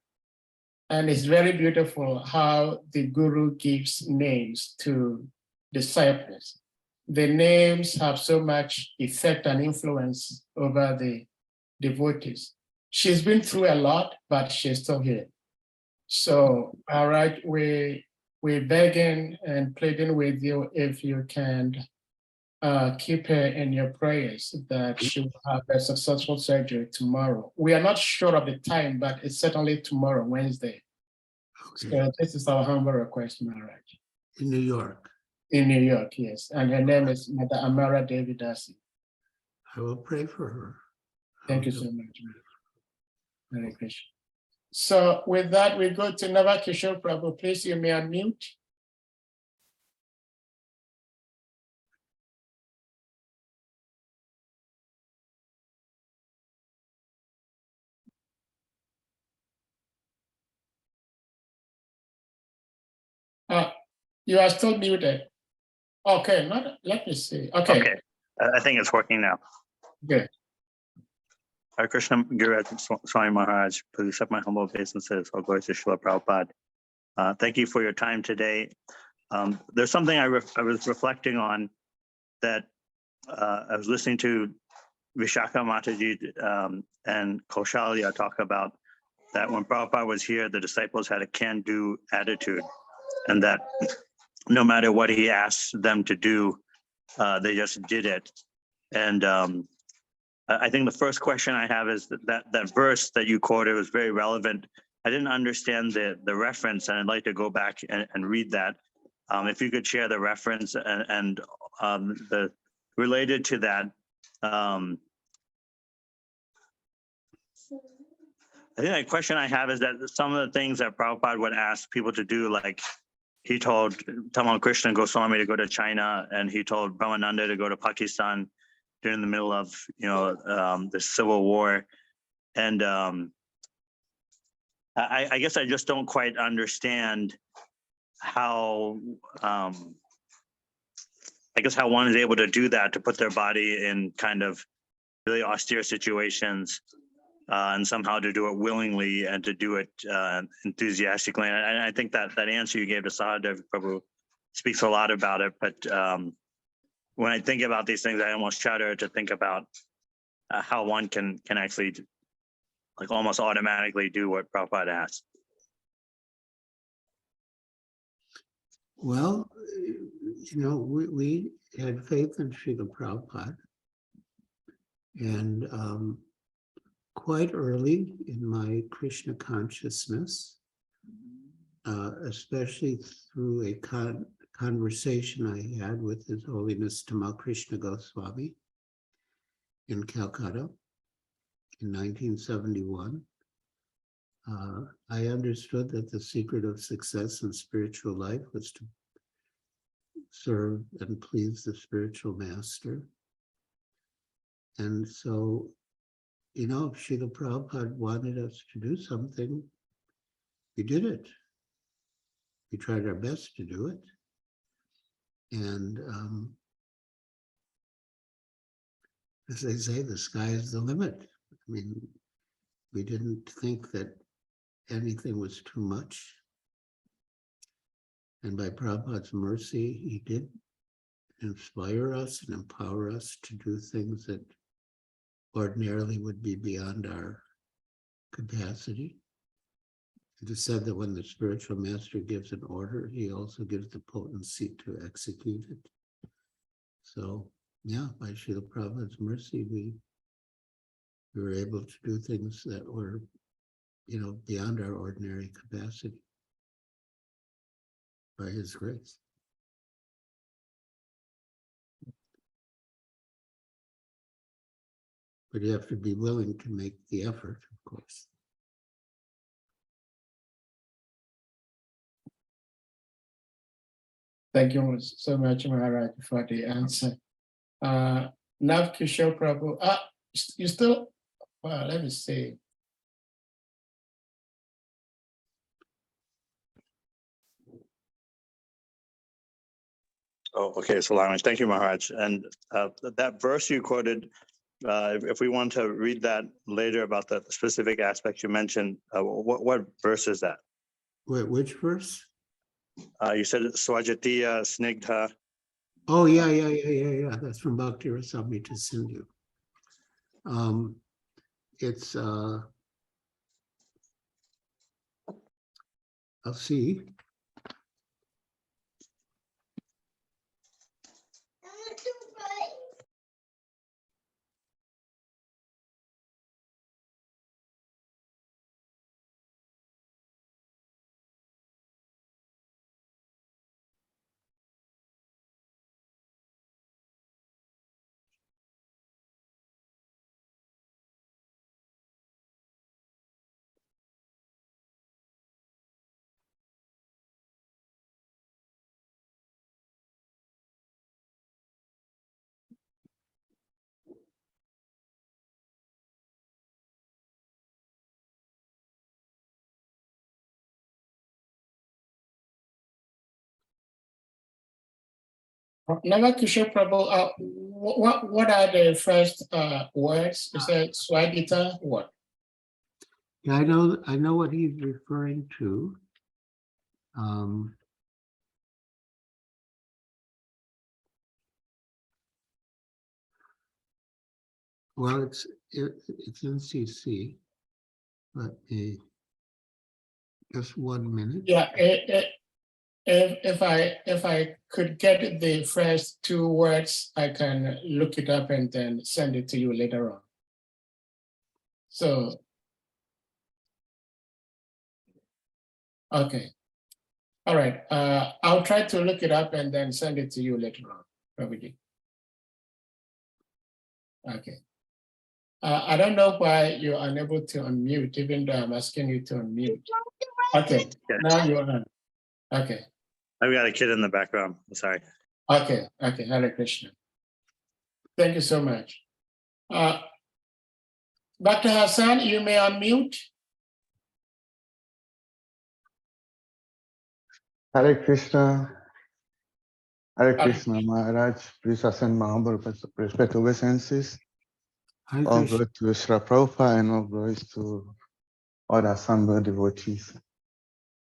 And it's very beautiful how the Guru gives names to disciples. The names have so much effect and influence over the devotees. she's been through a lot, but she's still here. So, all right, we're begging and pleading with you if you can keep her in your prayers that she will have a successful surgery tomorrow. We are not sure of the time, but it's certainly tomorrow, Wednesday. Okay. So this is our humble request, Maharaj. In New York. In New York, yes. And her name is Mother Amara Devi Dasi. I will pray for her. Thank you so much, Hare Krishna. So with that, we go to Navakishore Prabhu. Please, you may unmute. You are still muted. Okay, let me see. Okay. I think it's working now. Good. Hare Krishna, Guru Swami Maharaj, please accept my humble obeisances. All glory to Srila Prabhupada. Thank you for your time today. There's something I was reflecting on that I was listening to Vishaka Mataji and Kaushalya talk about that when Prabhupada was here, the disciples had a can-do attitude, and that no matter what he asked them to do, they just did it. And I think the first question I have is that verse that you quoted was very relevant. I didn't understand the reference, and I'd like to go back and read that. If you could share the reference and the related to that. I think the question I have is that some of the things that Prabhupada would ask people to do, like he told Tamal Krishna Goswami to go to China, and he told Brahmananda to go to Pakistan during the middle of the Civil War. And I guess I just don't quite understand how I guess how one is able to do that, to put their body in kind of really austere situations and somehow to do it willingly and to do it enthusiastically. And I think that answer you gave to Sahadev Prabhu speaks a lot about it. But when I think about these things, I almost shudder to think about how one can actually like almost automatically do what Prabhupada asks. Well, we had faith in Srila Prabhupada. And quite early in my Krishna consciousness, especially through a conversation I had with His Holiness Tamal Krishna Goswami in Calcutta in 1971, I understood that the secret of success in spiritual life was to serve and please the spiritual master. And so, if Srila Prabhupada wanted us to do something, we did it. We tried our best to do it. And as they say, the sky is the limit. I mean, we didn't think that anything was too much. And by Prabhupada's mercy, he did inspire us and empower us to do things that ordinarily would be beyond our capacity. It is said that when the spiritual master gives an order, he also gives the potency to execute it. So, yeah, by Srila Prabhupada's mercy, we were able to do things that were, beyond our ordinary capacity by his grace. But you have to be willing to make the effort, of course. Thank you so much, Maharaj, for the answer. Nav Kishore Prabhu. You still, well, let me see. Oh, okay, so thank you, Maharaj. And that verse you quoted, if we want to read that later about the specific aspects you mentioned, what verse is that? Wait, which verse? You said Swajatiya Snigdha. Oh, yeah. That's from Bhakti Rasamrita Sindhu. It's I'll see. Navakishore Prabhu, what are the first words? Is that Swadita? What? Yeah, I know what he's referring to. Well, it's in CC, but just 1 minute. Yeah, if I could get the first two words, I can look it up and then send it to you later on. So, okay. All right, I'll try to look it up and then send it to you later on, Prabhuji. Okay. I don't know why you're unable to unmute, even though I'm asking you to unmute. Okay, now you're on. Okay. I've got a kid in the background. Sorry. Okay, Hare Krishna. Thank you so much. Dr. Hassan, you may unmute. Hare Krishna. Hare Krishna, Maharaj. Please send my humble respect obeisances. Hare All Krishna. glory to Srila Prabhupada and all glories to all the assembled devotees.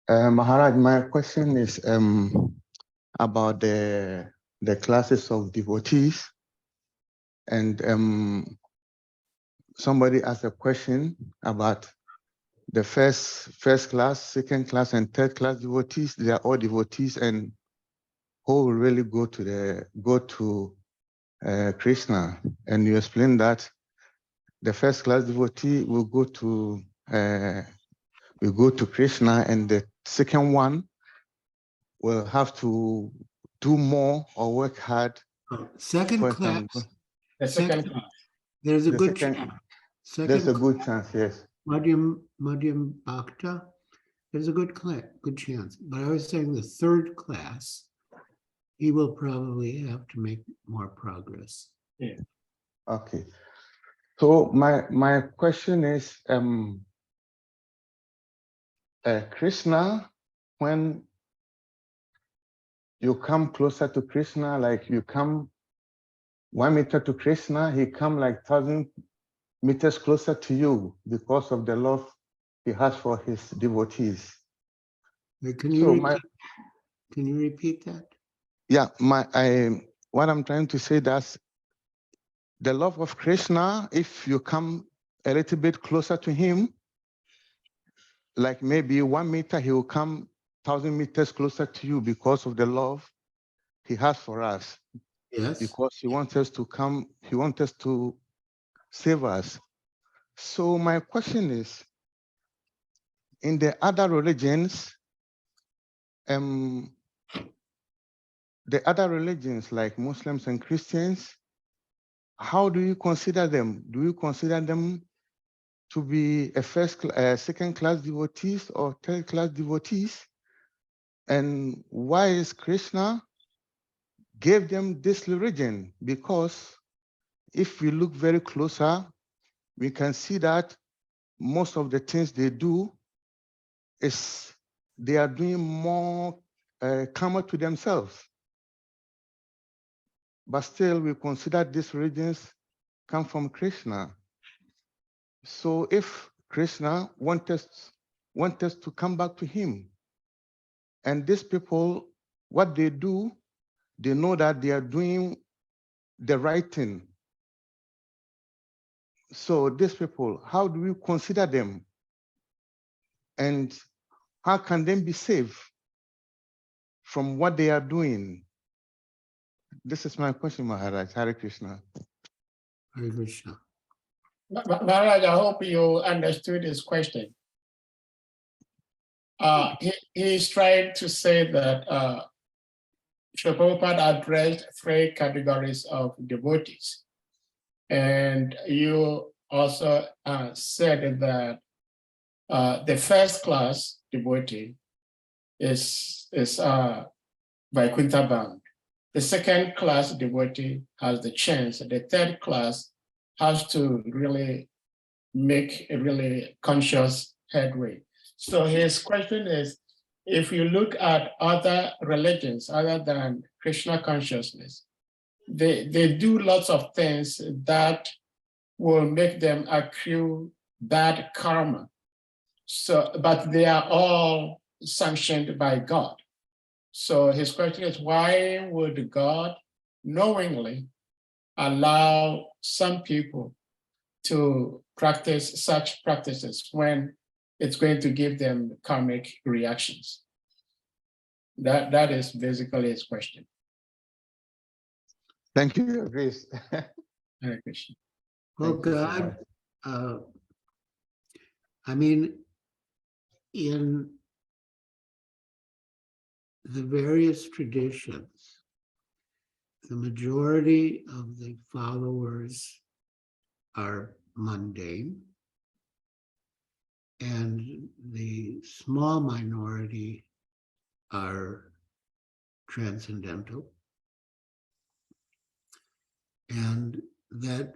Maharaj, my question is about the classes of devotees. And somebody asked a question about the first class, second class, and third class devotees. They are all devotees, and who will really go to Krishna? And you explain that the first class devotee will go to Krishna, and the second one will have to do more or work hard. Second First class. The second class. There's a The good second- chance. There's a good chance, yes. Madhyam Bhakta. There's a good chance. But I was saying the third class, he will probably have to make more progress. Yeah. Okay. So my question is, Krishna, when you come closer to Krishna, like you come 1 meter to Krishna, he come like 1,000 meters closer to you because of the love he has for his devotees. Wait, can you repeat that? Yeah, what I'm trying to say, that's the love of Krishna. If you come a little bit closer to him, like maybe 1 meter, he will come 1,000 meters closer to you because of the love he has for us. Yes. Because he wants us to come, he wants us to save us. So my question is, in the other religions, like Muslims and Christians, how do you consider them? Do you consider them to be second class devotees or third class devotees? And why is Krishna gave them this religion? Because if we look very closer, we can see that most of the things they do is they are doing more karma to themselves. But still, we consider these religions come from Krishna. So if Krishna wants us to come back to him, and these people, what they do, they know that they are doing the right thing. So these people, how do we consider them? And how can they be saved from what they are doing? This is my question, Maharaj. Hare Krishna. Hare Krishna. Maharaj, I hope you understood his question. He's trying to say that Srila Prabhupada addressed 3 categories of devotees. And you also said that the first class devotee is Vaikuntha bound. The second class devotee has the chance. The third class has to really make a really conscious headway. So his question is, if you look at other religions other than Krishna consciousness, they do lots of things that will make them accrue bad karma. So, but they are all sanctioned by God. So his question is, why would God knowingly allow some people to practice such practices when it's going to give them karmic reactions? That is basically his question. Thank you, Your Grace. Hare Krishna. Well, Thank you so God, much. I mean, in the various traditions, the majority of the followers are mundane, and the small minority are transcendental. And that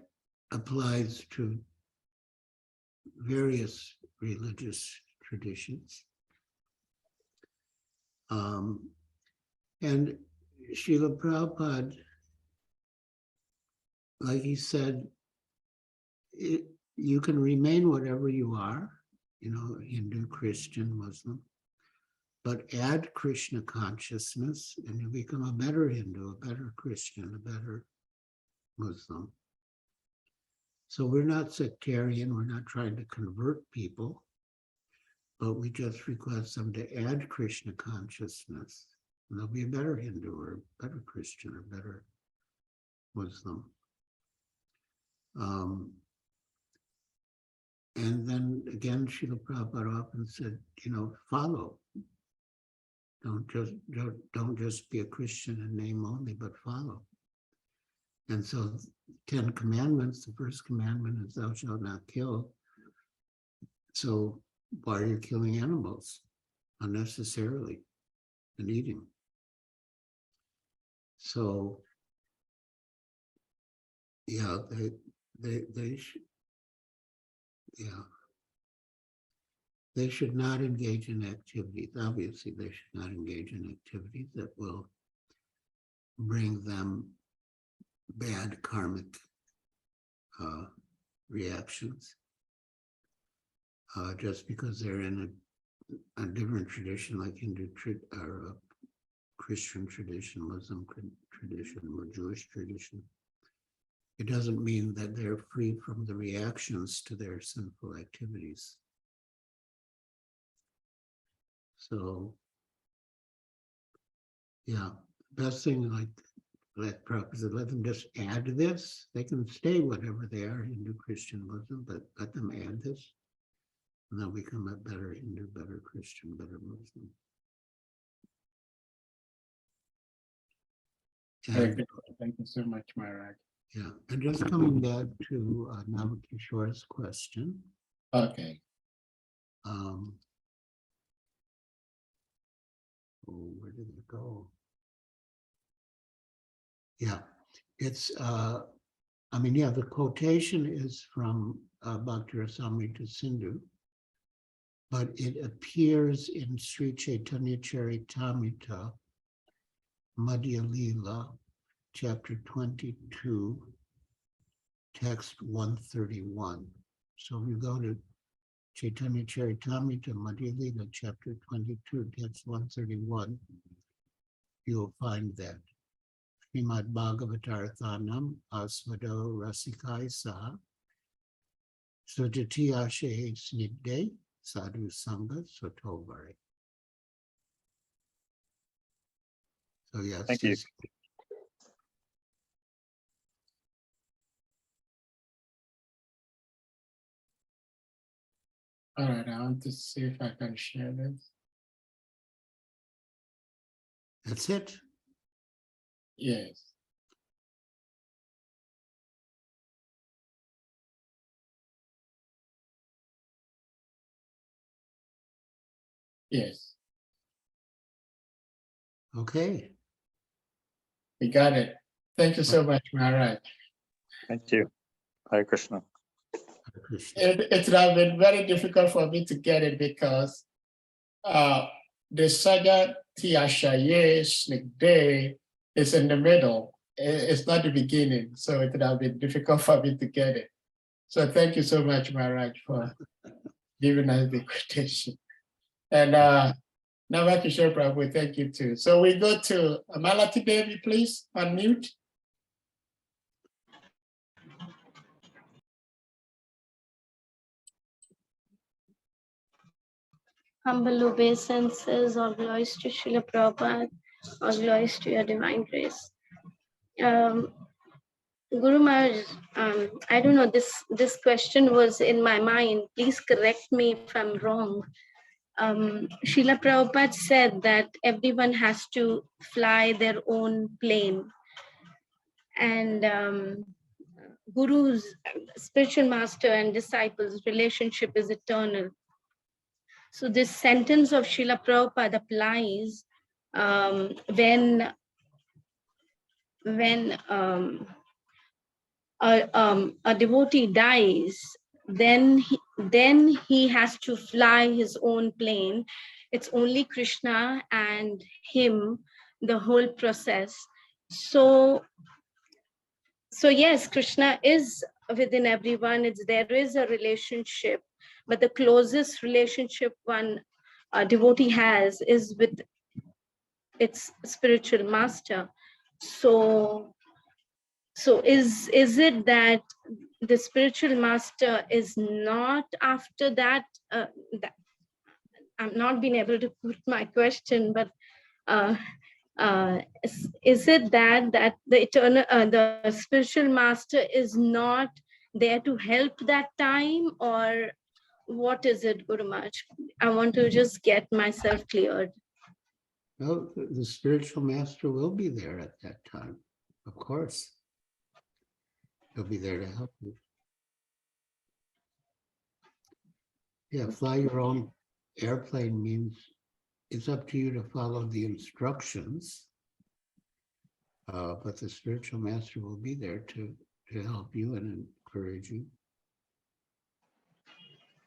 applies to various religious traditions. And Srila Prabhupada, like he said, you can remain whatever you are, Hindu, Christian, Muslim, but add Krishna consciousness and you become a better Hindu, a better Christian, a better Muslim. So we're not sectarian, we're not trying to convert people, but we just request them to add Krishna consciousness, and they'll be a better Hindu or a better Christian or better Muslim. And then again, Srila Prabhupada often said, follow. Don't just be a Christian in name only, but follow. And so 10 commandments, the first commandment is thou shalt not kill. So why are you killing animals unnecessarily and eating? So yeah, they should not engage in activities. Obviously, they should not engage in activities that will bring them bad karmic reactions. Just because they're in a different tradition, like Hindu or Christian tradition, Muslim tradition, or Jewish tradition, it doesn't mean that they're free from the reactions to their sinful activities. So, yeah, best thing like Prabhupada said, let them just add this. They can stay whatever they are, Hindu, Christian, Muslim, but let them add this. And they'll become a better Hindu, better Christian, better Muslim. Thank you so much, Maharaj. Yeah, and just coming back to Navakishore's question. Okay. Where did it go? Yeah, it's, the quotation is from Bhakti Rasamrita Sindhu, but it appears in Sri Chaitanya Charitamrita, Madhya Lila, chapter 22, text 131. So if you go to Chaitanya Charitamrita, Madhya Lila, chapter 22, text 131, you'll find that. Srimad Bhagavatarthanam Asvado Rasikai Saha Sujati Ashe Snigde Sadhu Sangha Sotovari. So yes. Thank you. All right, I want to see if I can share this. That's it. Yes. Yes, Okay. we got it. Thank you so much, Maharaj. Thank you. Hare Krishna. Hare Krishna. It would have been very difficult for me to get it because the Saga Tiashaye Snigde is in the middle. It's not the beginning, so it would have been difficult for me to get it. So thank you so much, Maharaj, for giving us the quotation. And Navakishore Prabhu, thank you too. So we go to Malati Devi, please, unmute. Humble obeisances, all glories to Srila Prabhupada, all glories to your divine grace. Guru Maharaj, I don't know, this question was in my mind. Please correct me if I'm wrong. Srila Prabhupada said that everyone has to fly their own plane. And Guru's spiritual master and disciples relationship is eternal. So this sentence of Srila Prabhupada applies when a devotee dies, then he has to fly his own plane. It's only Krishna and him, the whole process. So yes, Krishna is within everyone. There is a relationship, but the closest relationship a devotee has is with its spiritual master. So is it that the spiritual master is not after that? I'm not being able to put my question, but is it that the eternal, the spiritual master is not there to help that time, or what is it, Guru Maharaj? I want to just get myself cleared. No, the spiritual master will be there at that time, of course. He'll be there to help you. Yeah, fly your own airplane means it's up to you to follow the instructions. But the spiritual master will be there to help you and encourage you.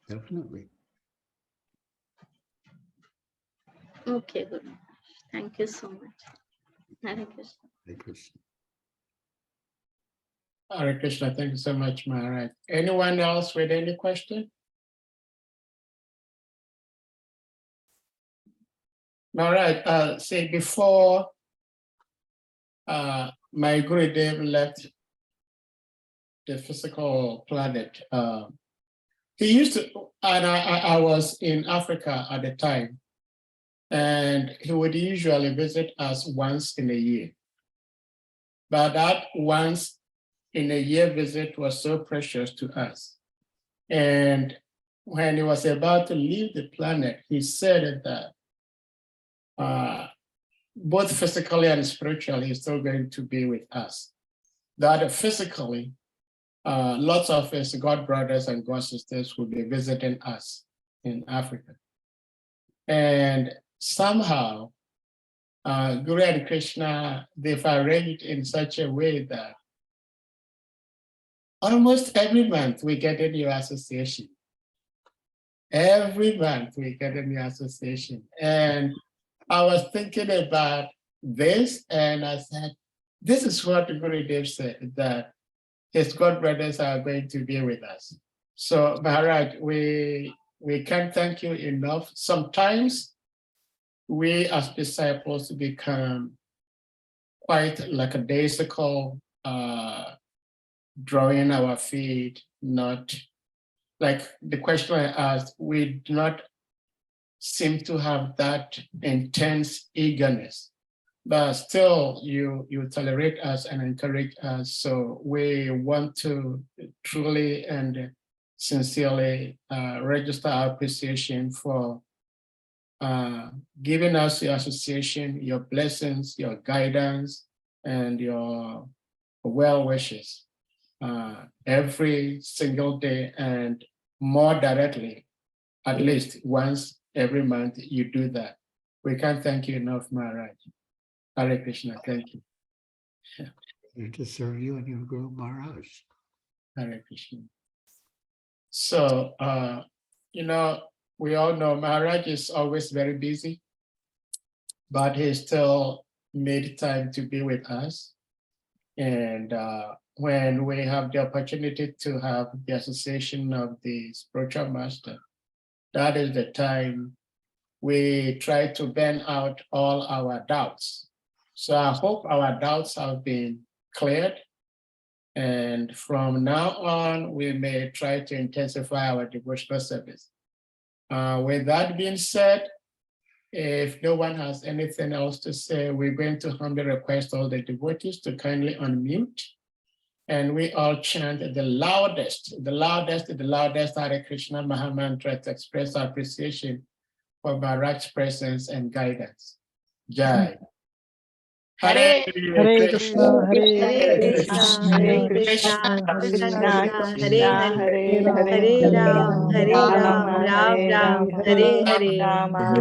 Definitely. Okay, Guru. Thank you so much. Hare Krishna. Hare Krishna. Hare Krishna, thank you so much, Maharaj. Anyone else with any question? Maharaj, say before my Gurudev left the physical planet, he used to, and I was in Africa at the time, and he would usually visit us once in a year. But that once in a year visit was so precious to us. And when he was about to leave the planet, he said that both physically and spiritually, he's still going to be with us. That physically, lots of his God brothers and God sisters will be visiting us in Africa. And somehow, Guru and Krishna, they've arranged in such a way that almost every month we get a new association. Every month we get a new association. And I was thinking about this and I said, this is what the Gurudev said, that his God brothers are going to be with us. So Maharaj, we can't thank you enough. Sometimes we as disciples become quite lackadaisical, drawing our feet, not like the question I asked, we do not seem to have that intense eagerness but still you tolerate us and encourage us. So we want to truly and sincerely register our appreciation for giving us your association, your blessings, your guidance, and your well wishes every single day, and more directly, at least once every month you do that. We can't thank you enough, Maharaj. Hare Krishna, thank you. Here to serve you and your Guru Maharaj. Hare Krishna. So, we all know Maharaj is always very busy, but he still made time to be with us. And when we have the opportunity to have the association of the spiritual master, that is the time we try to burn out all our doubts. So I hope our doubts have been cleared. And from now on, we may try to intensify our devotional service. With that being said, if no one has anything else to say, we're going to humbly request all the devotees to kindly unmute. And we all chant the loudest Hare Krishna Maha Mantra to express our appreciation for Maharaj's presence and guidance. Jai. Hare Krishna, Hare Krishna, Hare Krishna, Krishna, Krishna, Hare Hare Ram, Ram Ram, Hare Hare.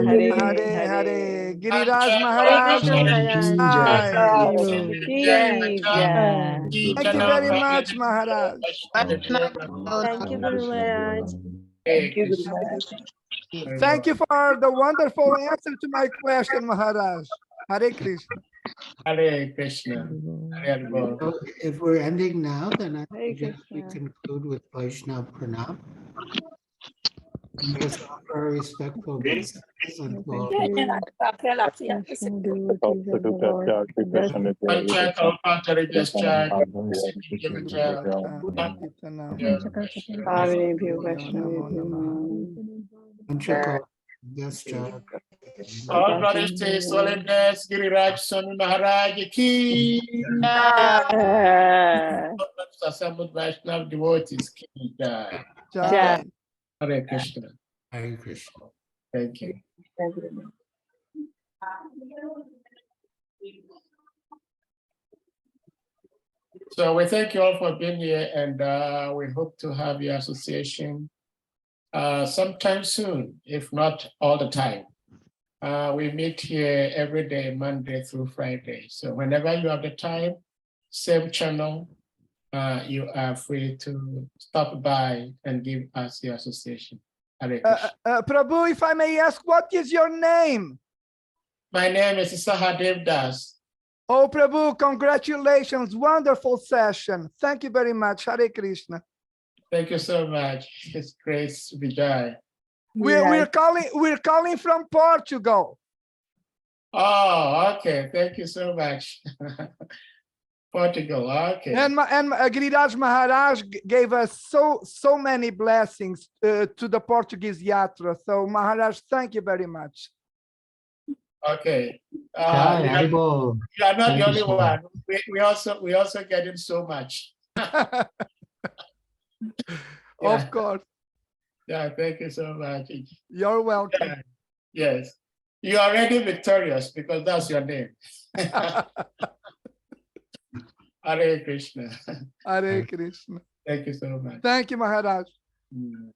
Hare Hare. Giriraj Hare Maharaj. Krishna Maharaj. Jai. Jai. Thank you very much, Maharaj. Thank you, Guru Maharaj. Thank you, Guru Maharaj. Thank you for the wonderful answer to my question, Maharaj. Hare Krishna. Hare Krishna. Hare Krishna. So if we're ending now, then I Hare suggest we Krishna. conclude with Vaishnav Pranam. Let us offer our respectful obeisances and we'll Krishna devotees of the Lord, bless the Pancha Kalpatari Jaschai. Hare Bhyo Vaishnavi Panchakal Yascha. All brothers to Soledad, Giriraj Swami Maharaj ki. Assembled Vaishnav devotees ki. Jai. Jai. Hare Krishna. Hare Krishna. Thank you. So we thank you all for being here, and we hope to have your association sometime soon, if not all the time. We meet here every day, Monday through Friday. So whenever you have the time, same channel, you are free to stop by and give us your association. Hare Krishna. Prabhu, if I may ask, what is your name? My name is Sahadev Das. Oh, Prabhu, congratulations. Wonderful session. Thank you very much. Hare Krishna. Thank you so much. His grace Vijay. We're calling from Portugal. Oh, okay. Thank you so much. Portugal, okay. And Giriraj Maharaj gave us so many blessings to the Portuguese yatra. So Maharaj, thank you very much. Okay. Jai, You Haribol. are not Thank the you only so one. We also getting so much. Of course. Yeah, thank you so much. You're welcome. Yeah, yes. You're already victorious because that's your name. Hare Krishna. Hare Krishna. Thank you so much. Thank you, Maharaj. Mm.